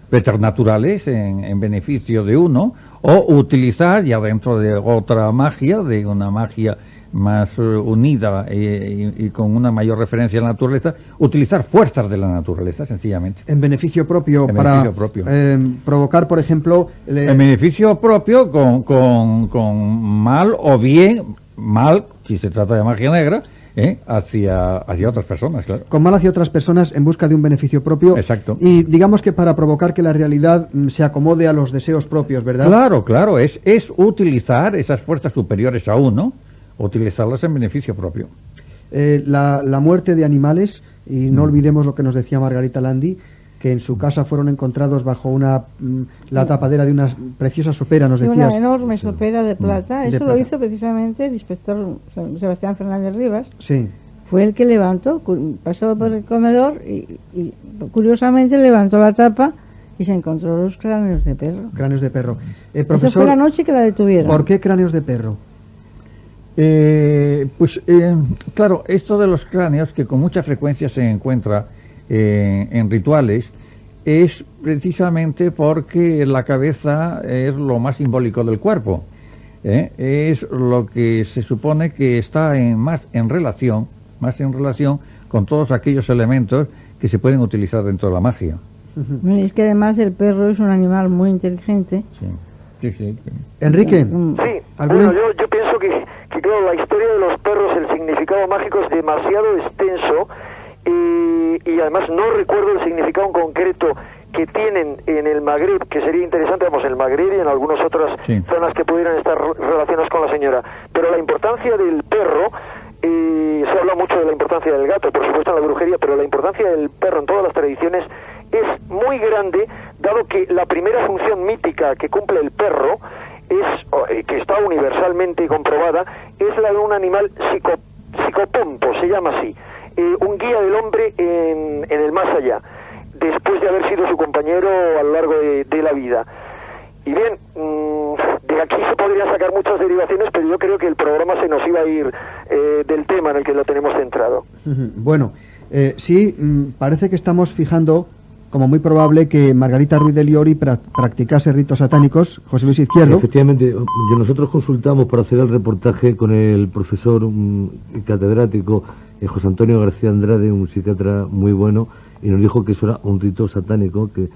preternaturales en beneficio de uno, o utilizar, ya dentro de otra magia, de una magia más unida y con una mayor referencia a la naturaleza, utilizar fuerzas de la naturaleza, sencillamente. En beneficio propio, En para beneficio propio. Provocar, por ejemplo... En beneficio propio con mal o bien, mal, si se trata de magia negra, hacia otras personas, claro. Con mal hacia otras personas en busca de un beneficio propio. Exacto. Y digamos que para provocar que la realidad se acomode a los deseos propios, ¿verdad? Claro, es utilizar esas fuerzas superiores a uno, utilizarlas en beneficio propio. La muerte de animales, y no olvidemos lo que nos decía Margarita Landi, que en su casa fueron encontrados bajo la tapadera de una preciosa sopera, nos decías. Una enorme sopera de plata. De Eso plata. lo hizo precisamente el inspector Sebastián Fernández Rivas. Sí. Fue el que levantó, pasó por el comedor y curiosamente levantó la tapa y se encontró los cráneos de perro. Cráneos de perro. Esa Profesor, fue la noche que la detuvieron. ¿por qué cráneos de perro? Claro, esto de los cráneos, que con mucha frecuencia se encuentra en rituales, es precisamente porque la cabeza es lo más simbólico del cuerpo. Es lo que se supone que está más en relación con todos aquellos elementos que se pueden utilizar dentro de la magia. Bueno, es que además el perro es un animal muy inteligente. Sí. Enrique, Sí, ¿alguna- bueno, yo pienso que claro, la historia de los perros, el significado mágico es demasiado extenso y además no recuerdo el significado en concreto que tienen en el Magreb, que sería interesante, vamos, en el Magreb y en algunas otras zonas que pudieran estar relacionadas con la señora. Pero la importancia del perro, se habla mucho de la importancia del gato, por supuesto en la brujería, pero la importancia del perro en todas las tradiciones es muy grande, dado que la primera función mítica que cumple el perro que está universalmente comprobada, es la de un animal psicopompo, se llama así, un guía del hombre en el más allá, después de haber sido su compañero a lo largo de la vida. Y bien, de aquí se podrían sacar muchas derivaciones, pero yo creo que el programa se nos iba a ir del tema en el que lo tenemos centrado. Bueno, sí, parece que estamos fijando como muy probable que Margarita Ruiz de Liori practicase ritos satánicos. José Luis Izquierdo. Efectivamente, nosotros consultamos para hacer el reportaje con el profesor catedrático José Antonio García Andrade, un psiquiatra muy bueno, y nos dijo que eso era un rito satánico que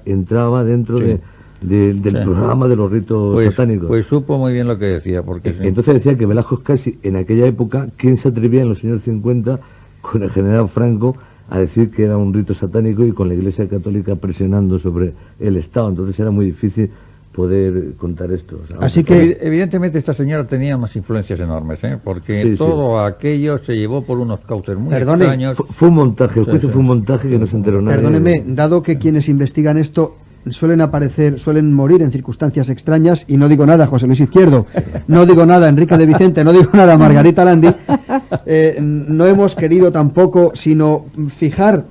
entraba dentro del programa de los ritos satánicos. Pues supo muy bien lo que decía, porque entonces decía que Velasco casi en aquella época, ¿quién se atrevía en los años 50 con el general Franco a decir que era un rito satánico y con la Iglesia Católica presionando sobre el Estado? Entonces era muy difícil poder contar esto. ¿sabes? Así que evidentemente esta señora tenía unas influencias enormes, porque todo aquello se llevó por unos cauces muy extraños. Fue un montaje, el juicio fue un montaje que no se enteró nadie. Perdóneme, dado que quienes investigan esto suelen morir en circunstancias extrañas, y no digo nada José Luis Izquierdo, no digo nada Enrique de Vicente, no digo nada Margarita Landi, no hemos querido tampoco sino fijar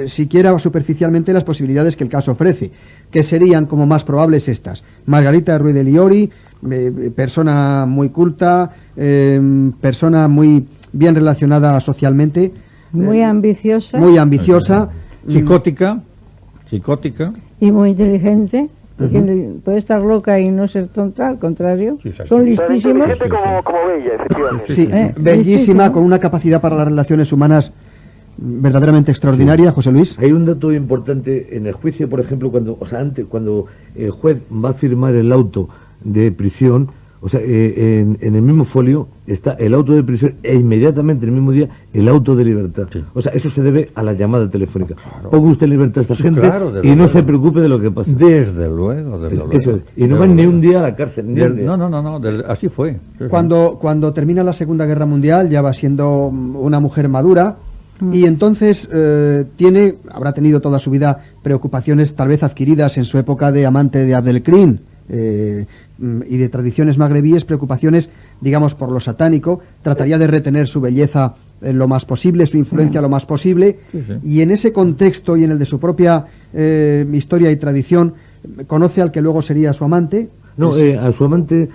siquiera superficialmente las posibilidades que el caso ofrece, que serían como más probables estas: Margarita Ruiz de Liori, persona muy culta, persona muy bien relacionada socialmente, muy ambiciosa, psicótica y muy inteligente, porque puede estar loca y no ser tonta, al contrario, son listísimos. Inteligente como bella, efectivamente. Sí, bellísima, con una capacidad para las relaciones humanas verdaderamente extraordinaria. José Luis. Hay un dato importante en el juicio, por ejemplo, cuando el juez va a firmar el auto de prisión, en el mismo folio está el auto de prisión e inmediatamente el mismo día el auto de libertad. Eso se debe a la llamada telefónica. Ponga usted en libertad a esta gente y no se preocupe de lo que pasa. Desde luego. Eso es. Y no van ni un día a la cárcel. No, así fue. Cuando termina la Segunda Guerra Mundial ya va siendo una mujer madura, y entonces habrá tenido toda su vida preocupaciones tal vez adquiridas en su época de amante de Abdelkrim, y de tradiciones magrebíes, preocupaciones, digamos, por lo satánico, trataría de retener su belleza lo más posible, su influencia lo más posible, y en ese contexto y en el de su propia historia y tradición, conoce al que luego sería su amante. No, a su amante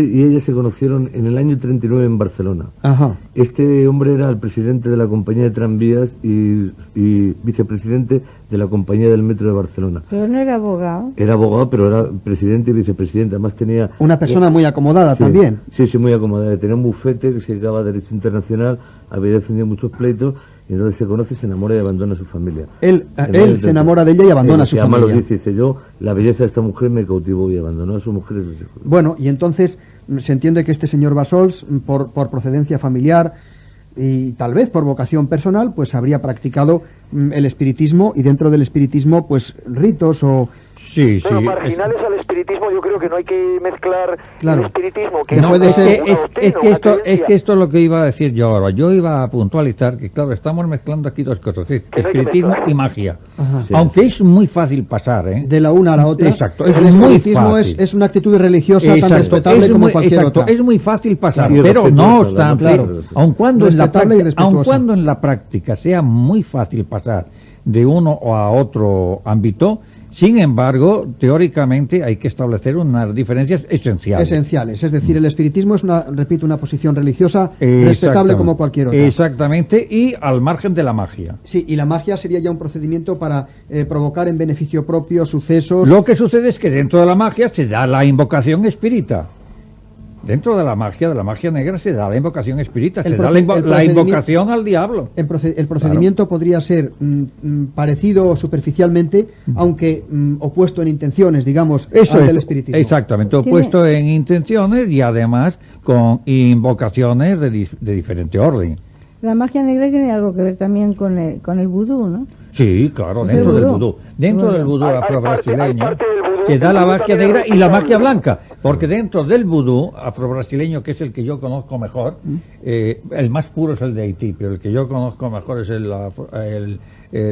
y ella se conocieron en el año 39 en Barcelona. Ajá. Este hombre era el presidente de la compañía de tranvías y vicepresidente de la compañía del metro de Barcelona. Pero no era abogado. Era abogado, pero era presidente y vicepresidente. Además tenía... Una persona muy acomodada también. Sí, muy acomodada. Tenía un bufete que se dedicaba a Derecho Internacional, había defendido muchos pleitos, y entonces se conoce, se enamora y abandona a su familia. Él se enamora de ella y abandona a su familia. Además lo dice, la belleza de esta mujer me cautivó y abandonó a su mujer y a sus hijos. Bueno, y entonces se entiende que este señor Bassols, por procedencia familiar y tal vez por vocación personal, pues habría practicado el espiritismo, y dentro del espiritismo, pues ritos o... Sí, Pero sí. marginales al espiritismo, yo creo que no hay que mezclar Claro. el espiritismo, que Que no puede es ser- Es que esto es lo que iba a decir yo ahora. Yo iba a puntualizar que, claro, estamos mezclando aquí dos cosas, es Que no hay que espiritismo mezclar. y magia. Ajá. Sí. Aunque es muy fácil pasar, ¿eh? de la una a la otra. Exacto, es el muy espiritismo fácil. es una actitud religiosa tan Exacto, respetable es como muy- cualquier exacto, otra. es muy fácil pasar, Y pero respetuosa, no ¿no? obstante, Claro. aun cuando Respetable y respetuosa. en la práctica sea muy fácil pasar de uno a otro ámbito, sin embargo, teóricamente hay que establecer unas diferencias esenciales. Esenciales, es decir, el espiritismo es una posición religiosa respetable Exactamente. como cualquier otra. Exactamente, y al margen de la magia. Sí, y la magia sería ya un procedimiento para provocar en beneficio propio sucesos. Lo que sucede es que dentro de la magia se da la invocación espírita. Dentro de la magia negra se da la invocación espírita, El se da proce- la el procedimiento- invocación al diablo. El procedimiento podría ser parecido superficialmente, aunque opuesto en intenciones, digamos, Eso al es, del espiritismo. exactamente, Tiene- opuesto en intenciones y además con invocaciones de diferente orden. La magia negra tiene algo que ver también con el vudú, ¿no? Sí, claro, ¿Es dentro el del vudú? vudú. Dentro Bueno. del vudú Hay afro-brasileño parte del vudú, se da el la vudú magia también negra es y la magia respetable. blanca, porque dentro del vudú afro-brasileño, que es el que yo conozco mejor, el más puro es el de Haití, pero el que yo conozco mejor es el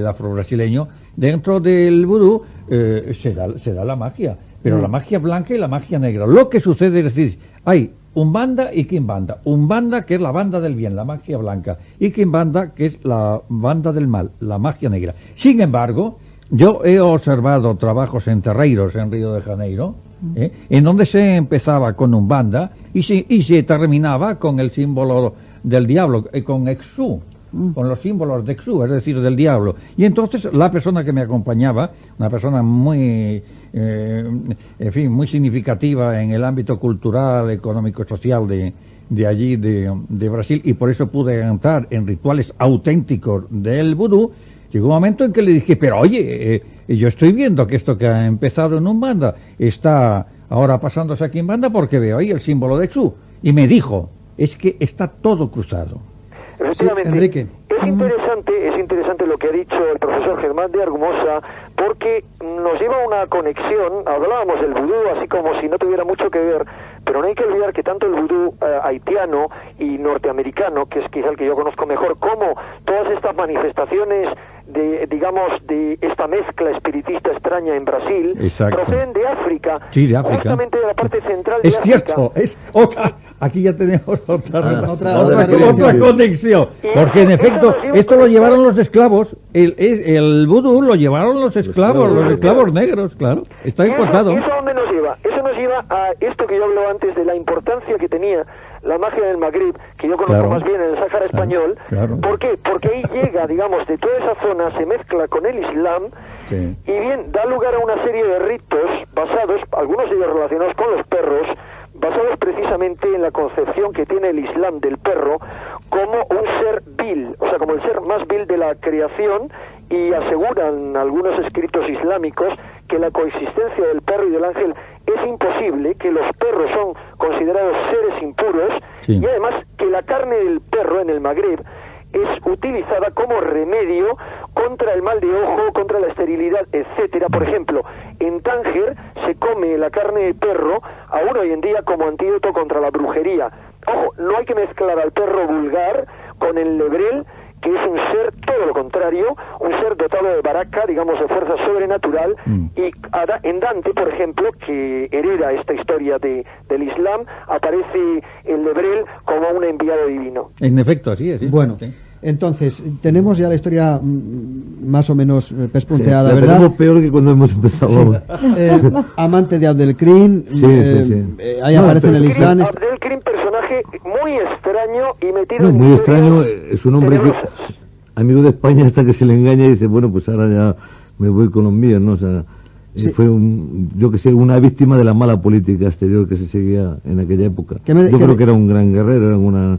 afro-brasileño. Dentro del vudú se da la magia, pero la magia blanca y la magia negra. Lo que sucede es decir, hay Umbanda y Quimbanda. Umbanda, que es la banda del bien, la magia blanca, y Quimbanda, que es la banda del mal, la magia negra. Sin embargo, yo he observado trabajos en terreiros en Río de Janeiro, en donde se empezaba con Umbanda y se terminaba con el símbolo del diablo, con Exu, con los símbolos de Exu, es decir, del diablo. Y entonces la persona que me acompañaba, una persona muy, en fin, muy significativa en el ámbito cultural, económico, social de allí, de Brasil, y por eso pude entrar en rituales auténticos del vudú. Llegó un momento en que le dije, pero oye, yo estoy viendo que esto que ha empezado en Umbanda está ahora pasándose aquí en Banda porque veo ahí el símbolo de Exu. Y me dijo, es que está todo cruzado. Efectivamente, Sí, Enrique. es interesante lo que ha dicho el profesor Germán de Argumosa, porque nos lleva a una conexión. Hablábamos del vudú así como si no tuviera mucho que ver, pero no hay que olvidar que tanto el vudú haitiano y norteamericano, que es quizá el que yo conozco mejor, como todas estas manifestaciones de esta mezcla espiritista extraña en Brasil, Exacto. proceden de África, Sí, de África. justamente de la parte central de Es África. cierto, es otra. Aquí ya tenemos otra otra relación. conexión. Porque en efecto, esto lo llevaron los esclavos. El vudú lo llevaron los esclavos negros, claro. Está importado. ¿Eso a dónde nos lleva? Eso nos lleva a esto que yo hablaba antes de la importancia que tenía la magia del Magreb, que yo conozco Claro. más bien en el Sáhara español. claro. ¿Por qué? Porque ahí llega, digamos, de toda esa zona, se mezcla con el Islam, Sí. y bien, da lugar a una serie de ritos basados, algunos de ellos relacionados con los perros, basados precisamente en la concepción que tiene el Islam del perro como un ser vil, o sea, como el ser más vil de la creación, y aseguran algunos escritos islámicos que la coexistencia del perro y del ángel es imposible, que los perros son considerados seres impuros, Sí. y además que la carne del perro en el Magreb es utilizada como remedio contra el mal de ojo, contra la esterilidad, etcétera. Por ejemplo, en Tánger se come la carne de perro aún hoy en día como antídoto contra la brujería. Ojo, no hay que mezclar al perro vulgar con el lebrel, que es un ser todo lo contrario, un ser dotado de baraka, digamos, de fuerza sobrenatural, y en Dante, por ejemplo, que hereda esta historia del Islam, aparece el Lebrel como un enviado divino. En efecto, así es. ¿Sí? Bueno, Sí. entonces, tenemos ya la historia más o menos pespunteada, la ¿verdad? tenemos peor que cuando hemos empezado. Amante de Abdelkrim, Sí. ahí No, aparece en el Islam. Abdelkrim, personaje muy extraño y metido No, en muy historias extraño, es un hombre que, tenebrosas. amigo de España hasta que se le engaña y dice, bueno, pues ahora ya me voy con los míos, ¿no? O sea, Sí. fue yo que sé, una víctima de la mala política exterior que se seguía en aquella época. Yo creo que era un gran guerrero, era una...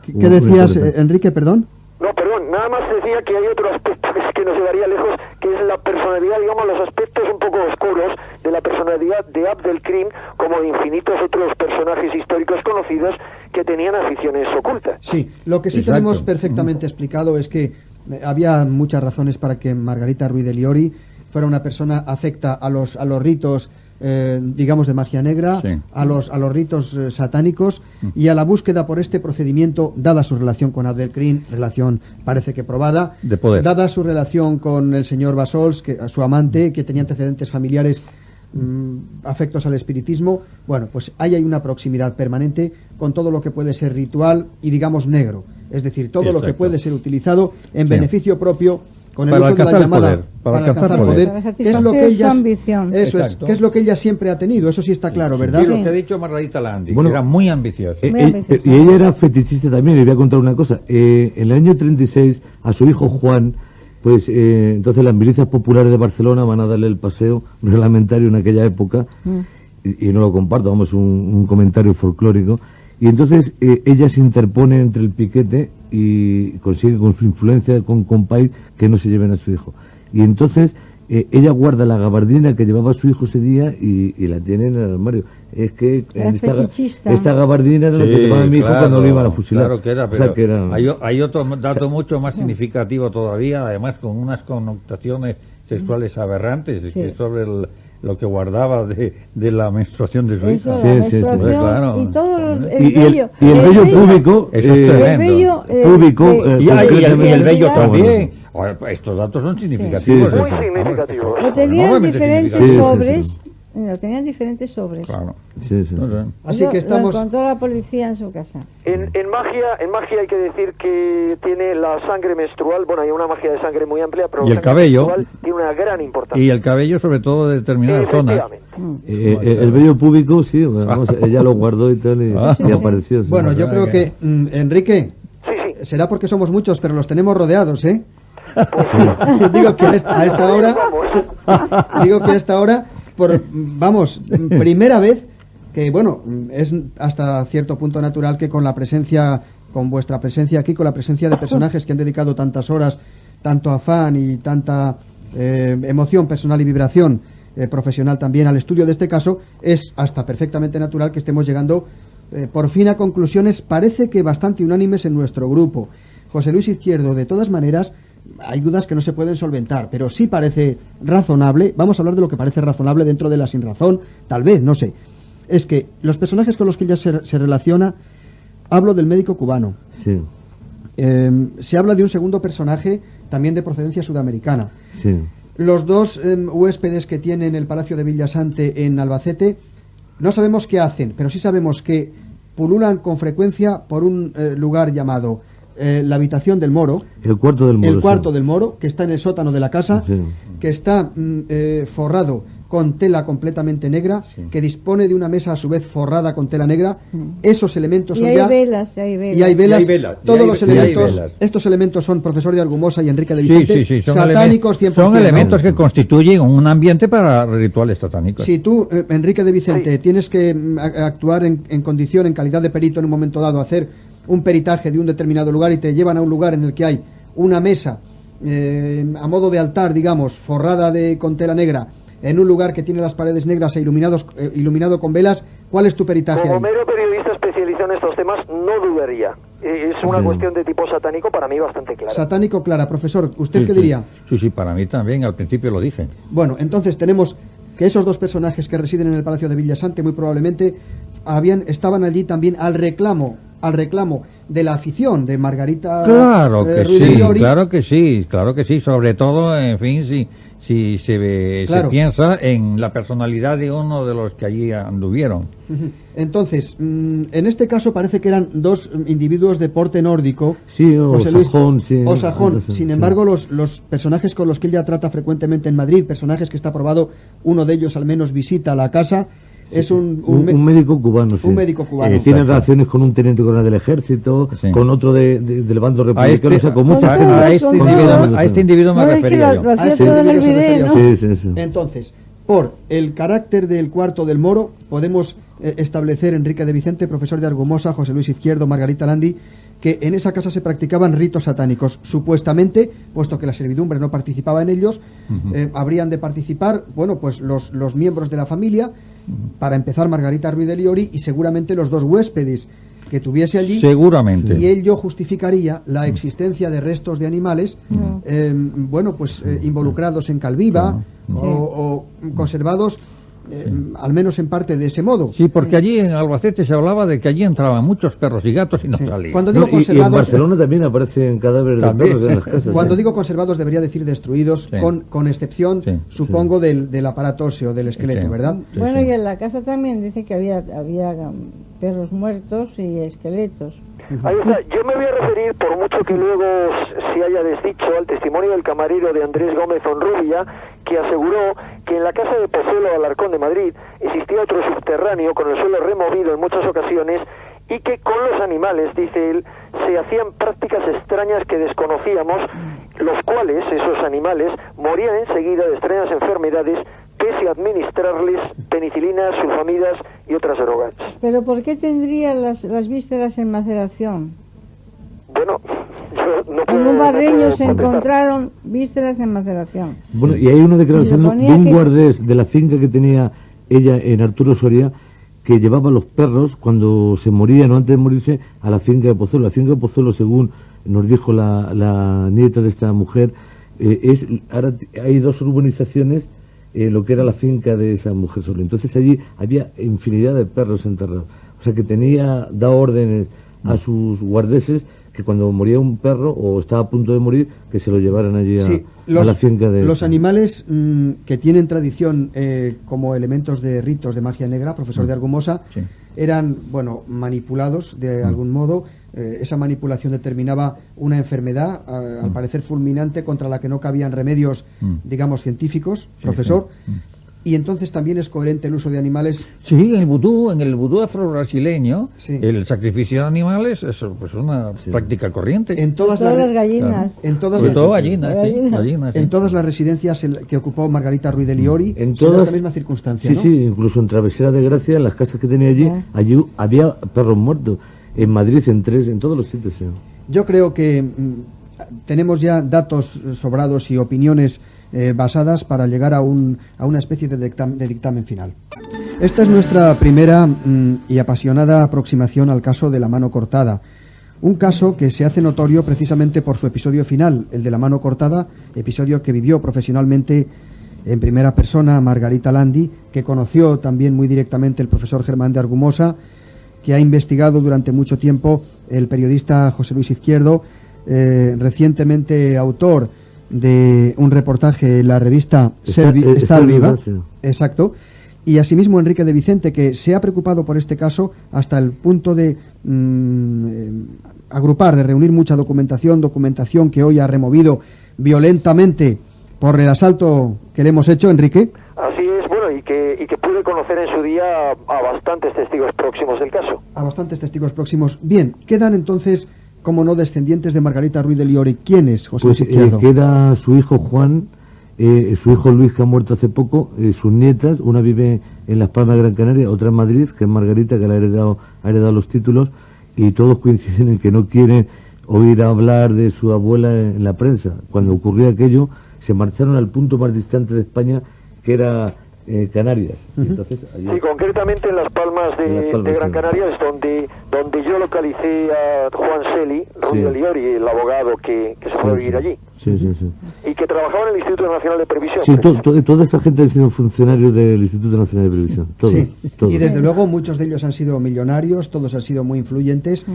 ¿Qué decías, Enrique, perdón? No, perdón, nada más decía que hay otro aspecto que nos llevaría lejos, que es la personalidad, digamos, los aspectos un poco oscuros de la personalidad de Abdelkrim, como de infinitos otros personajes históricos conocidos que tenían aficiones ocultas. Sí, lo que sí Exacto. tenemos perfectamente explicado es que había muchas razones para que Margarita Ruiz de Liori fuera una persona afecta a los ritos, digamos, de magia negra, Sí. a los ritos satánicos y a la búsqueda por este procedimiento, dada su relación con Abdelkrim, relación parece que probada, De poder. dada su relación con el señor Bassols, su amante, que tenía antecedentes familiares afectos al espiritismo. Bueno, pues ahí hay una proximidad permanente con todo lo que puede ser ritual y, digamos, negro, es decir, todo lo que Exacto. puede ser utilizado en Sí. beneficio propio con el Para uso de la alcanzar llamada poder, para alcanzar poder, poder. Para que es lo que satisfacer ella su ambición. eso es, Exacto. que es lo que ella siempre ha tenido, eso sí está claro, ¿verdad? Y lo que ha dicho Margarita Landi, Bueno, que era muy ambiciosa. Muy ambiciosa. Y ella era fetichista también, le voy a contar una cosa. En el año 36, a su hijo Juan, pues entonces las milicias populares de Barcelona van a darle el paseo reglamentario en aquella época, y no lo comparto, vamos, un comentario folclórico. Y entonces ella se interpone entre el piquete y consigue con su influencia con compay que no se lleven a su hijo. Y entonces ella guarda la gabardina que llevaba su hijo ese día y la tiene en el armario. Es que Era fetichista. esta gabardina era la que Sí, llevaba mi hijo claro, cuando lo iban a fusilar. Claro que era, O pero sea, que era... hay otro dato mucho más significativo todavía, además con unas connotaciones sexuales aberrantes, Sí. que es sobre lo que guardaba de la menstruación de su Eso, hija. Sí, la sí, sí. menstruación Claro. y todo Y el y vello. el vello público, Eso es tremendo. El vello, público, Y el vello ya- también. Oye, estos datos son significativos. Sí, sí, Muy sí. significativos. Lo tenían Enormemente diferentes significativos. sobres. Lo tenían diferentes sobres. Claro. Sí, sí. No sé. Así Lo- que estamos Lo encontró la policía en su casa. En magia hay que decir que tiene la sangre menstrual, bueno, hay una magia de sangre muy amplia, pero Y el la sangre cabello. menstrual tiene una gran importancia. Y el cabello, sobre todo, de determinadas zonas. Efectivamente. El vello público, sí, vamos, ella lo guardó y tal, y apareció. sí. bueno, yo creo que Enrique, Sí, sí. será porque somos muchos, pero los tenemos rodeados, ¿eh? Digo que a esta hora, digo que a esta hora, vamos, primera vez que, bueno, es hasta cierto punto natural que con la presencia, con vuestra presencia aquí, con la presencia de personajes que han dedicado tantas horas, tanto afán y tanta emoción personal y vibración profesional también al estudio de este caso, es hasta perfectamente natural que estemos llegando por fin a conclusiones, parece que bastante unánimes en nuestro grupo. José Luis Izquierdo, de todas maneras, hay dudas que no se pueden solventar, pero sí parece razonable, vamos a hablar de lo que parece razonable dentro de la sinrazón, tal vez, no sé, es que los personajes con los que ella se relaciona, hablo del médico cubano, Sí, se habla de un segundo personaje también de procedencia sudamericana, sí. los dos huéspedes que tienen el Palacio de Villasante en Albacete, no sabemos qué hacen, pero sí sabemos que pululan con frecuencia por un lugar llamado la habitación del Moro, El cuarto del muro. el cuarto sí. del Moro, que está en el sótano de la casa, Sí. que está forrado con tela completamente negra, que dispone de una mesa a su vez forrada con tela negra. Esos elementos Y son hay ya... velas, y hay velas. Y hay velas, Y hay velas, y todos hay- los y hay elementos, velas. estos elementos son profesor de Argumosa y Enrique de Sí, Vicente, sí, sí, son satánicos 100%. son elementos ¿no? que constituyen un ambiente para rituales satánicos. Si tú, Enrique de Vicente, Sí. tienes que actuar en condición, en calidad de perito en un momento dado, hacer un peritaje de un determinado lugar y te llevan a un lugar en el que hay una mesa a modo de altar, digamos, forrada con tela negra, en un lugar que tiene las paredes negras e iluminado con velas, ¿cuál es tu peritaje Como ahí? mero periodista especializado en estos temas, no dudaría. Es una Sí. cuestión de tipo satánico para mí bastante clara. Satánico, clara. Profesor, ¿usted Sí, qué sí. diría? Sí, sí, para mí también, al principio lo dije. Bueno, entonces tenemos que esos dos personajes que residen en el Palacio de Villasante muy probablemente estaban allí también al reclamo de la afición de Margarita Claro que Ruiz de sí, Liori. claro que sí, sobre todo, en fin, si se Claro. piensa en la personalidad de uno de los que allí anduvieron. Ujú. Entonces, en este caso parece que eran dos individuos de porte nórdico. Sí, o José Luis, sajón, sí. o sajón. Sí. Sin embargo, los personajes con los que ella trata frecuentemente en Madrid, personajes que está probado, uno de ellos al menos visita la casa, es un médico cubano, sí. Un médico cubano. Tiene Exacto. relaciones con un teniente coronel del ejército, Sí. con otro del bando A republicano, o sea, con mucha con gente. todos, a este con individuo, todos. a este individuo me No, es que refería lo yo. hacía ese todo en el individuo se video, refería. ¿no? Sí. Entonces, por el carácter del cuarto del Moro, podemos establecer, Enrique de Vicente, profesor de Argumosa, José Luis Izquierdo, Margarita Landi, que en esa casa se practicaban ritos satánicos. Supuestamente, puesto que la servidumbre no participaba en ellos, habrían de participar, bueno, pues los miembros de la familia, para empezar Margarita Ruiz de Liori y seguramente los dos huéspedes que tuviese allí. Seguramente. Y ello justificaría la existencia de restos de animales, bueno, pues involucrados en Calviva o conservados, al menos en parte de ese modo. Sí, porque allí en Albacete se hablaba de que allí entraban muchos perros y gatos y no Sí. salían. Cuando digo No, y en conservados, Barcelona también aparecen cadáveres También, de perros en las sí. casas. cuando sí. digo conservados debería decir destruidos, Sí. con excepción, Sí, supongo, del aparato óseo, del esqueleto, Sí. ¿verdad? Sí, Bueno, sí. y en la casa también dice que había perros muertos y esqueletos. Ahí está. Yo me voy a referir, por mucho que luego se haya desdicho, al testimonio del camarero de Andrés Gómez Onrubia, que aseguró que en la casa de Pozuelo de Alarcón de Madrid existía otro subterráneo con el suelo removido en muchas ocasiones y que con los animales, dice él, se hacían prácticas extrañas que desconocíamos, los cuales, esos animales, morían enseguida de extrañas enfermedades pese a administrarles penicilinas, sulfamidas y otras drogas. ¿Pero por qué tendría las vísceras en maceración? Bueno, yo no puedo... En un barreño no puedo se contestar. encontraron vísceras en maceración. Bueno, y hay una declaración Y se de ponía un que- guardés de la finca que tenía ella en Arturo Soria, que llevaba los perros cuando se morían o antes de morirse a la finca de Pozuelo. La finca de Pozuelo, según nos dijo la nieta de esta mujer, ahora hay dos urbanizaciones en lo que era la finca de esa mujer sola. Entonces allí había infinidad de perros enterrados. O sea que da órdenes a sus guardeses que cuando moría un perro o estaba a punto de morir, que se lo llevaran allí Sí, a la finca de... los animales que tienen tradición como elementos de ritos de magia negra, profesor de Argumosa, Sí. eran, bueno, manipulados de algún modo. Esa manipulación determinaba una enfermedad, al parecer fulminante, contra la que no cabían remedios, digamos, científicos, profesor. Y entonces también es coherente el uso de animales. Sí, en el vudú afro-brasileño, Sí. el sacrificio de animales es pues una práctica corriente. En todas, Todas las las gallinas. en todas Sobre las- todo gallinas, sí, Gallinas. gallinas, sí. en todas las residencias que ocupó Margarita Ruiz de Liori, En se da todas, esta misma circunstancia, sí, ¿no? sí, incluso en Travesera de Gracia, en las casas que tenía allí, Ah. allí había perros muertos. En Madrid, en todos los sitios. Sí. Yo creo que tenemos ya datos sobrados y opiniones basadas para llegar a una especie de dictamen final. Esta es nuestra primera y apasionada aproximación al caso de la mano cortada. Un caso que se hace notorio precisamente por su episodio final, el de la mano cortada, episodio que vivió profesionalmente en primera persona Margarita Landi, que conoció también muy directamente el profesor Germán de Argumosa, que ha investigado durante mucho tiempo el periodista José Luis Izquierdo, recientemente autor de un reportaje en la revista Estar Viva, sí. exacto, y asimismo Enrique de Vicente, que se ha preocupado por este caso hasta el punto de agrupar, de reunir mucha documentación que hoy ha removido violentamente por el asalto que le hemos hecho, Enrique. Así es, bueno, y que pude conocer en su día a bastantes testigos próximos del caso. A bastantes testigos próximos. Bien, quedan entonces, como no, descendientes de Margarita Ruiz de Liori. ¿Quiénes, José Pues Luis Izquierdo? queda su hijo Juan, su hijo Luis, que ha muerto hace poco, sus nietas, una vive en Las Palmas de Gran Canaria, otra en Madrid, que es Margarita, que le ha heredado los títulos, y todos coinciden en que no quieren oír hablar de su abuela en la prensa. Cuando ocurrió aquello, se marcharon al punto más distante de España, que era Canarias. Entonces, allí... Sí, concretamente en Las Palmas de Gran Canaria es donde yo localicé a Juan Celi, Ruiz de Liori, el abogado que se fue a vivir allí. Sí. Y que trabajaba en el Instituto Nacional de Previsión. Sí, toda esta gente ha sido funcionario del Instituto Nacional de Previsión. Todos. Y desde luego muchos de ellos han sido millonarios, todos han sido muy influyentes.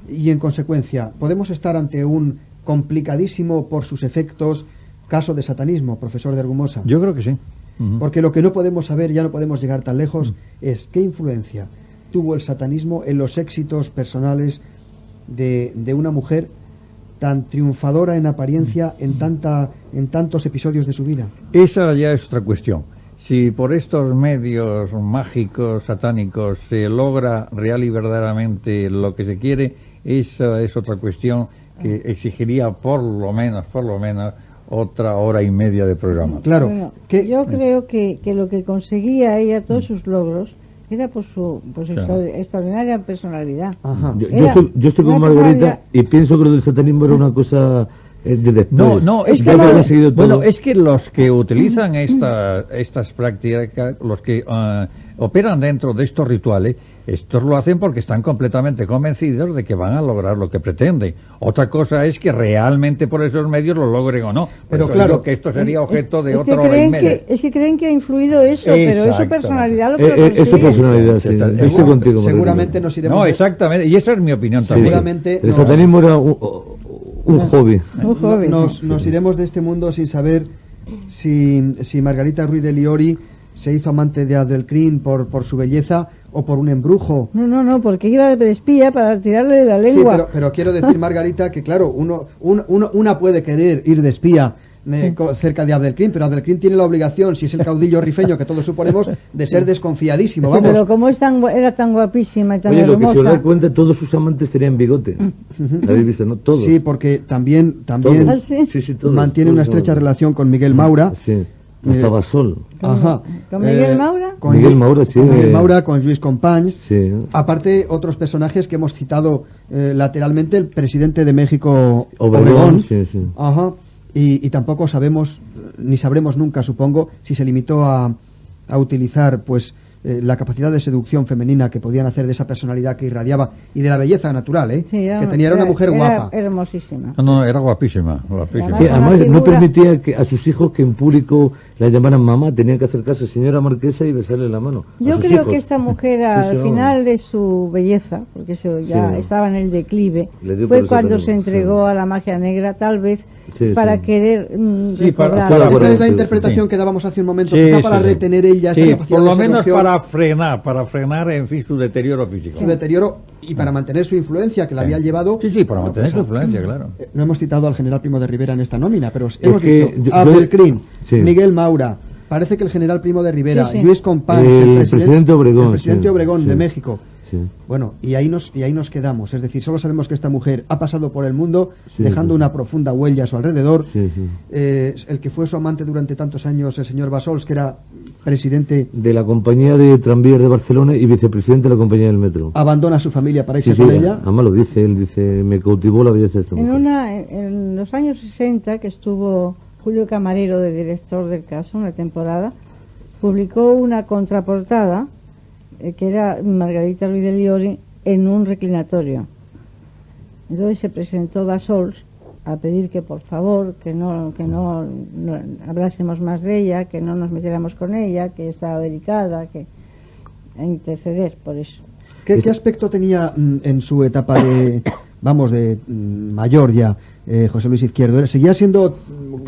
Y en consecuencia, podemos estar ante un complicadísimo por sus efectos caso de satanismo, profesor de Argumosa. Yo creo que sí. Porque lo que no podemos saber, ya no podemos llegar tan lejos, es qué influencia tuvo el satanismo en los éxitos personales de una mujer tan triunfadora en apariencia en tantos episodios de su vida. Esa ya es otra cuestión. Si por estos medios mágicos, satánicos, se logra real y verdaderamente lo que se quiere, esa es otra cuestión que exigiría por lo menos otra hora y media de programa. Claro. Bueno, yo creo que lo que conseguía ella, todos sus logros, era por su extraordinaria personalidad. Ajá. Yo estoy con Margarita y pienso que lo del satanismo era una cosa de después. No, es que los que utilizan estas prácticas, los que operan dentro de estos rituales, estos lo hacen porque están completamente convencidos de que van a lograr lo que pretenden. Otra cosa es que realmente por esos medios lo logren o no. Pero claro, claro, que esto sería objeto de otra que hora y media. Es que creen que ha influido eso, pero es su personalidad lo que lo Es su consigue. personalidad, sí. Estoy contigo. Seguramente nos iremos... No, exactamente, y esa es mi opinión también. Seguramente El satanismo era un hobby. Nos iremos de este mundo sin saber si Margarita Ruiz de Liori se hizo amante de Abdelkrim por su belleza o por un embrujo. No, porque iba de espía para tirarle de la lengua. Sí, pero quiero decir, Margarita, que claro, una puede querer ir de espía cerca de Abdelkrim, pero Abdelkrim tiene la obligación, si es el caudillo rifeño que todos suponemos, de ser desconfiadísimo. Sí, pero como era tan guapísima y tan Oye, lo hermosa... que se os da cuenta, todos sus amantes tenían bigote. ¿Lo habéis visto, no? Todos. Sí, porque también ¿Ah, sí? Sí, todos, mantiene una estrecha relación con Miguel Maura. Sí, hasta Basol. Ajá. ¿Con Miguel Maura? Con Miguel Maura, sí. Con Miguel Maura, con Lluís Companys. Sí. Aparte, otros personajes que hemos citado lateralmente, el presidente de México, Obregón. Sí. Ajá. Y tampoco sabemos, ni sabremos nunca, supongo, si se limitó a utilizar pues la capacidad de seducción femenina que podían hacer de esa personalidad que irradiaba y de la belleza natural, Sí, que tenía, era una mujer guapa. Hermosísima. No, era guapísima. Sí, además no permitía que a sus hijos que en público la llamaran mamá, tenían que acercarse señora marquesa y besarle la mano. Yo creo que esta mujer al final de su belleza, porque ya estaba en el declive, fue cuando se entregó a la magia negra, tal vez para querer recobrar. Esa es la interpretación que dábamos hace un momento, quizá para retener ella esa capacidad por lo de menos seducción, para frenar en fin su deterioro físico. su deterioro y para mantener su influencia que la había llevado. Sí, para mantener su influencia, claro. No hemos citado al general Primo de Rivera en esta nómina, pero hemos dicho Abdelkrim, Miguel Maura, parece que el general Primo de Rivera, Lluís Companys, el presidente Obregón de México. Sí. Bueno, y ahí nos quedamos. Es decir, solo sabemos que esta mujer ha pasado por el mundo dejando una profunda huella a su alrededor. El que fue su amante durante tantos años, el señor Bassols, que era presidente de la compañía de tranvías de Barcelona y vicepresidente de la compañía del metro. Abandona a su familia para irse con ella. Además lo dice, él dice, me cautivó la belleza de esta mujer. En los años 60, que estuvo Julio Camarero de director del caso, una temporada, publicó una contraportada que era Margarita Ruiz de Liori en un reclinatorio. Entonces se presentó Bassols a pedir que por favor que no hablásemos más de ella, que no nos metiéramos con ella, que estaba delicada, a interceder por eso. ¿Qué aspecto tenía en su etapa de mayor ya José Luis Izquierdo? ¿Seguía siendo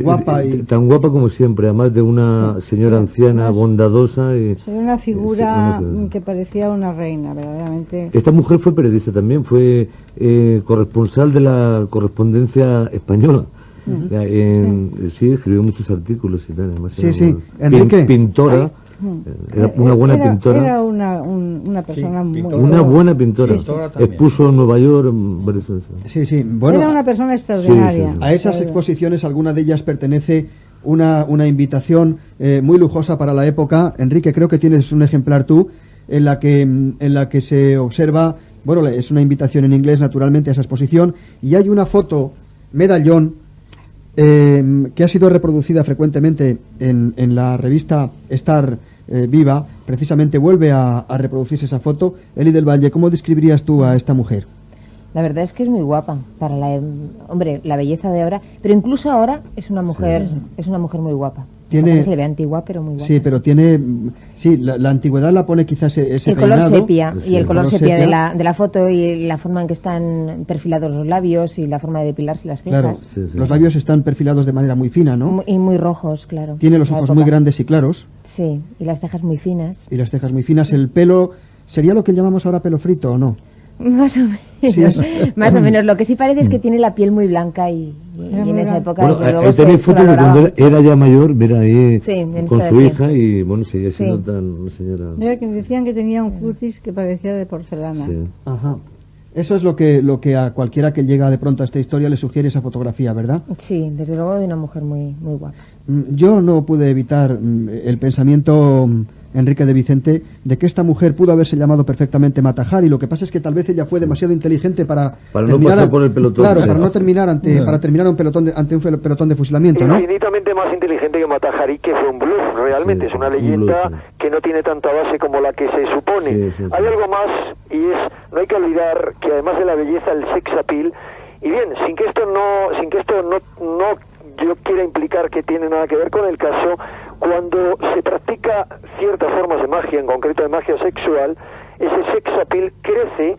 guapa? Tan guapa como siempre, además de una señora anciana, bondadosa. Una figura que parecía una reina, verdaderamente. Esta mujer fue periodista también, fue corresponsal de la correspondencia española. Sí, escribió muchos artículos y tal. Además Enrique. Pintora. Era una buena pintora. Era una persona muy una buena pintora. Expuso en Nueva York. Bueno, era una persona extraordinaria. A esas exposiciones, alguna de ellas pertenece una invitación muy lujosa para la época. Enrique, creo que tienes un ejemplar tú en la que se observa, es una invitación en inglés naturalmente a esa exposición, y hay una foto medallón que ha sido reproducida frecuentemente en la revista Estar Viva, precisamente vuelve a reproducirse esa foto. Eli del Valle, ¿cómo describirías tú a esta mujer? La verdad es que es muy guapa para la belleza de ahora, pero incluso ahora es una mujer muy guapa. Tiene, se le ve antigua, pero muy guapa. Sí, pero tiene, la antigüedad la pone quizás ese el peinado, color sepia, sí, y el color sepia sepia de la foto, y la forma en que están perfilados los labios y la forma de depilarse las cejas. Claro, Sí. los labios están perfilados de manera muy fina, ¿no? Y muy rojos, claro. Tiene los ojos muy grandes y claros. Sí, y las cejas muy finas. Y las cejas muy finas. El pelo, ¿sería lo que llamamos ahora pelo frito o no? Más o menos. Sí, Más o menos. Lo que sí parece es que tiene la piel muy blanca y en esa época, Bueno, desde luego, ahí tenéis se fotos de valoraba cuando mucho. era ya mayor, mira ahí Sí, en con esta su de hija y bueno, seguía siendo Sí. tan una señora. Era que decían que tenía un cutis que parecía de porcelana. Sí. Ajá. Eso es lo que a cualquiera que llega de pronto a esta historia le sugiere esa fotografía, ¿verdad? Sí, desde luego de una mujer muy, muy guapa. Yo no pude evitar el pensamiento, Enrique de Vicente, de que esta mujer pudo haberse llamado perfectamente Matajari. Lo que pasa es que tal vez ella fue demasiado inteligente para no terminar pasar por el pelotón. Claro, Sí. para no terminar para terminar ante un pelotón de fusilamiento, ¿no? Infinitamente más inteligente que Matajari, que fue un bluff, realmente. Sí, es una un leyenda bluff, que no tiene tanta base como la que se supone. Sí. Hay algo más, y no hay que olvidar que además de la belleza, el sex appeal, y bien, sin que esto no yo quiera implicar que tiene nada que ver con el caso, cuando se practica ciertas formas de magia, en concreto de magia sexual, ese sex appeal crece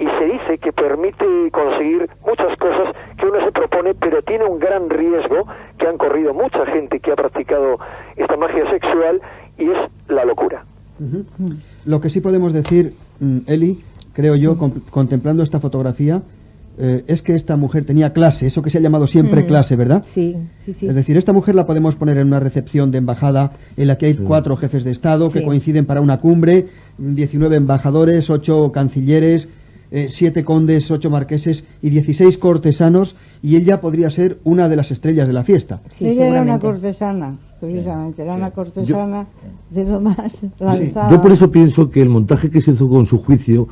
y se dice que permite conseguir muchas cosas que uno se propone, pero tiene un gran riesgo que han corrido mucha gente que ha practicado esta magia sexual, y es la locura. Ujú. Lo que sí podemos decir, Eli, creo yo, contemplando esta fotografía, es que esta mujer tenía clase, eso que se ha llamado siempre clase, ¿verdad? Sí. Es decir, esta mujer la podemos poner en una recepción de embajada en la que hay 4 jefes de Estado que Sí. coinciden para una cumbre, 19 embajadores, 8 cancilleres, 7 condes, 8 marqueses y 16 cortesanos, y ella podría ser una de las estrellas de la fiesta. Sí, Ella era una seguramente. cortesana, precisamente, era una cortesana de lo más lanzada. Yo por eso pienso que el montaje que se hizo con su juicio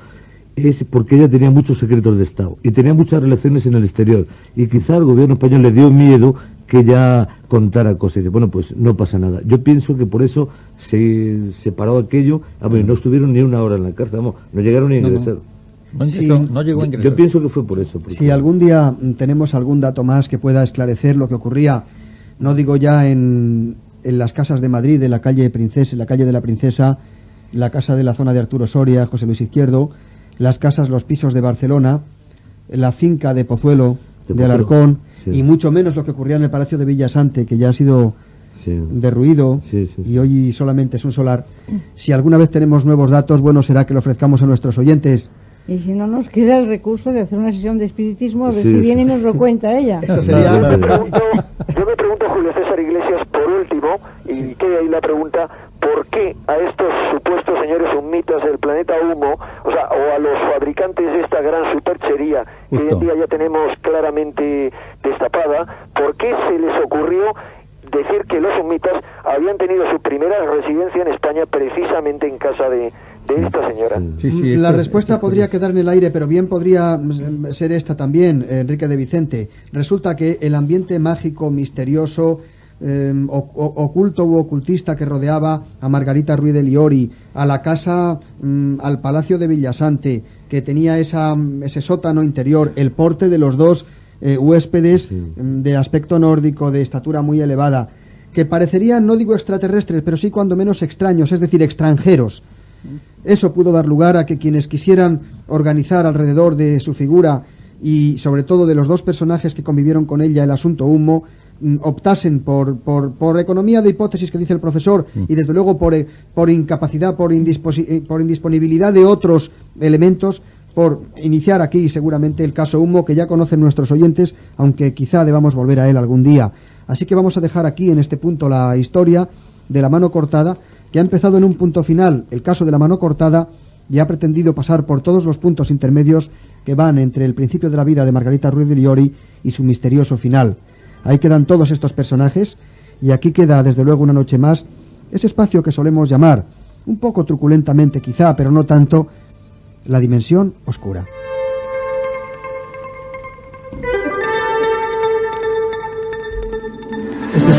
es porque ella tenía muchos secretos de Estado y tenía muchas relaciones en el exterior, y quizá al gobierno español le dio miedo que ella contara cosas. Y dice, bueno, pues no pasa nada. Yo pienso que por eso se separó aquello. No estuvieron ni una hora en la cárcel, vamos, no llegaron ni a ingresar. No llegó a ingresar. Yo pienso que fue por eso. porque- Si algún día tenemos algún dato más que pueda esclarecer lo que ocurría, no digo ya en las casas de Madrid, en la calle Princesa, la calle de la Princesa, la casa de la zona de Arturo Soria, José Luis Izquierdo, las casas, los pisos de Barcelona, la finca de Pozuelo, de Alarcón, sí. y mucho menos lo que ocurría en el Palacio de Villasante, que ya ha sido Sí. derruido Sí. y hoy solamente es un solar. Si alguna vez tenemos nuevos datos, bueno será que lo ofrezcamos a nuestros oyentes. Y si no, nos queda el recurso de hacer una sesión de espiritismo, a ver Sí, si sí. viene y nos lo cuenta ella. Eso sería... Yo me pregunto, Julio César Iglesias, por último, y queda ahí la pregunta, ¿por qué a estos supuestos señores humitas del planeta Humo, o a los fabricantes de esta gran superchería que hoy en Justo. día ya tenemos claramente destapada, por qué se les ocurrió decir que los humitas habían tenido su primera residencia en España precisamente en casa de esta señora? Sí, La esto- respuesta esto- podría quedar en el aire, pero bien podría ser esta también, Enrique de Vicente. Resulta que el ambiente mágico, misterioso, oculto u ocultista que rodeaba a Margarita Ruiz de Liori, a la casa, al Palacio de Villasante, que tenía ese sótano interior, el porte de los dos huéspedes de aspecto nórdico, de estatura muy elevada, que parecerían, no digo extraterrestres, pero sí cuando menos extraños, es decir, extranjeros. Eso pudo dar lugar a que quienes quisieran organizar alrededor de su figura y sobre todo de los dos personajes que convivieron con ella el asunto Humo, optasen por economía de hipótesis que dice el profesor y desde luego por incapacidad, por indisponibilidad de otros elementos, por iniciar aquí seguramente el caso Humo, que ya conocen nuestros oyentes, aunque quizá debamos volver a él algún día. Así que vamos a dejar aquí en este punto la historia de la mano cortada, que ha empezado en un punto final, el caso de la mano cortada, y ha pretendido pasar por todos los puntos intermedios que van entre el principio de la vida de Margarita Ruiz de Liori y su misterioso final. Ahí quedan todos estos personajes, y aquí queda desde luego una noche más ese espacio que solemos llamar, un poco truculentamente quizá, pero no tanto, la dimensión oscura.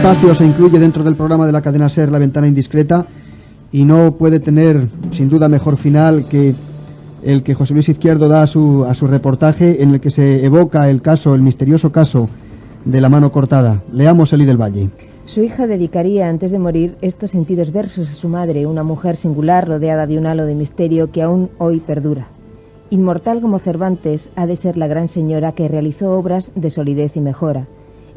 espacio se incluye dentro del programa de la cadena SER La Ventana Indiscreta y no puede tener sin duda mejor final que el que José Luis Izquierdo da a su reportaje, en el que se evoca el misterioso caso de la mano cortada. Leamos Eli del Valle. Su hija dedicaría antes de morir estos sentidos versos a su madre, una mujer singular rodeada de un halo de misterio que aún hoy perdura. Inmortal como Cervantes, ha de ser la gran señora que realizó obras de solidez y mejora.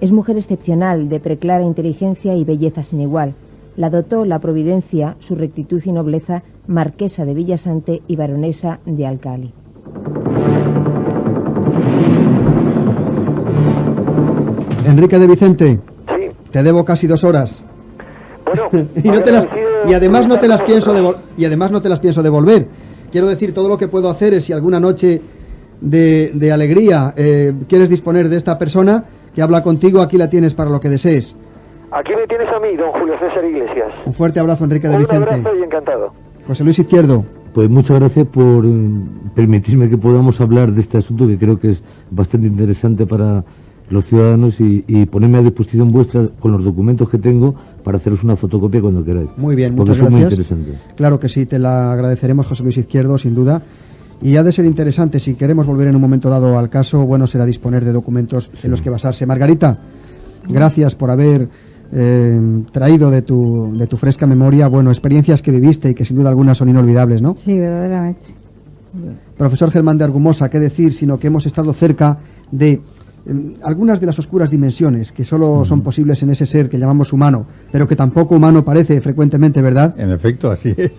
Es mujer excepcional, de preclara inteligencia y belleza sin igual. La dotó la providencia, su rectitud y nobleza, marquesa de Villasante y baronesa de Alcalí. Enrique de Vicente, Sí. te debo casi 2 horas. Bueno, y además no te las pienso devolver. Quiero decir, todo lo que puedo hacer es, si alguna noche de alegría quieres disponer de esta persona que habla contigo, aquí la tienes para lo que desees. Aquí me tienes a mí, don Julio César Iglesias. Un fuerte abrazo, Enrique de Vicente. Un abrazo y encantado. José Luis Izquierdo. Pues muchas gracias por permitirme que podamos hablar de este asunto, que creo que es bastante interesante para los ciudadanos, y ponerme a disposición vuestra con los documentos que tengo para haceros una fotocopia cuando queráis. Muy bien, porque muchas son gracias. muy interesantes. Claro que sí, te la agradeceremos, José Luis Izquierdo, sin duda. Y ha de ser interesante, si queremos volver en un momento dado al caso, bueno será disponer de documentos en los que basarse. Margarita, gracias por haber traído de tu fresca memoria, bueno, experiencias que viviste y que sin duda algunas son inolvidables, ¿no? Sí, verdaderamente. Profesor Germán de Argumosa, qué decir, sino que hemos estado cerca de algunas de las oscuras dimensiones que solo son posibles en ese ser que llamamos humano, pero que tampoco humano parece frecuentemente, ¿verdad? En efecto, así es.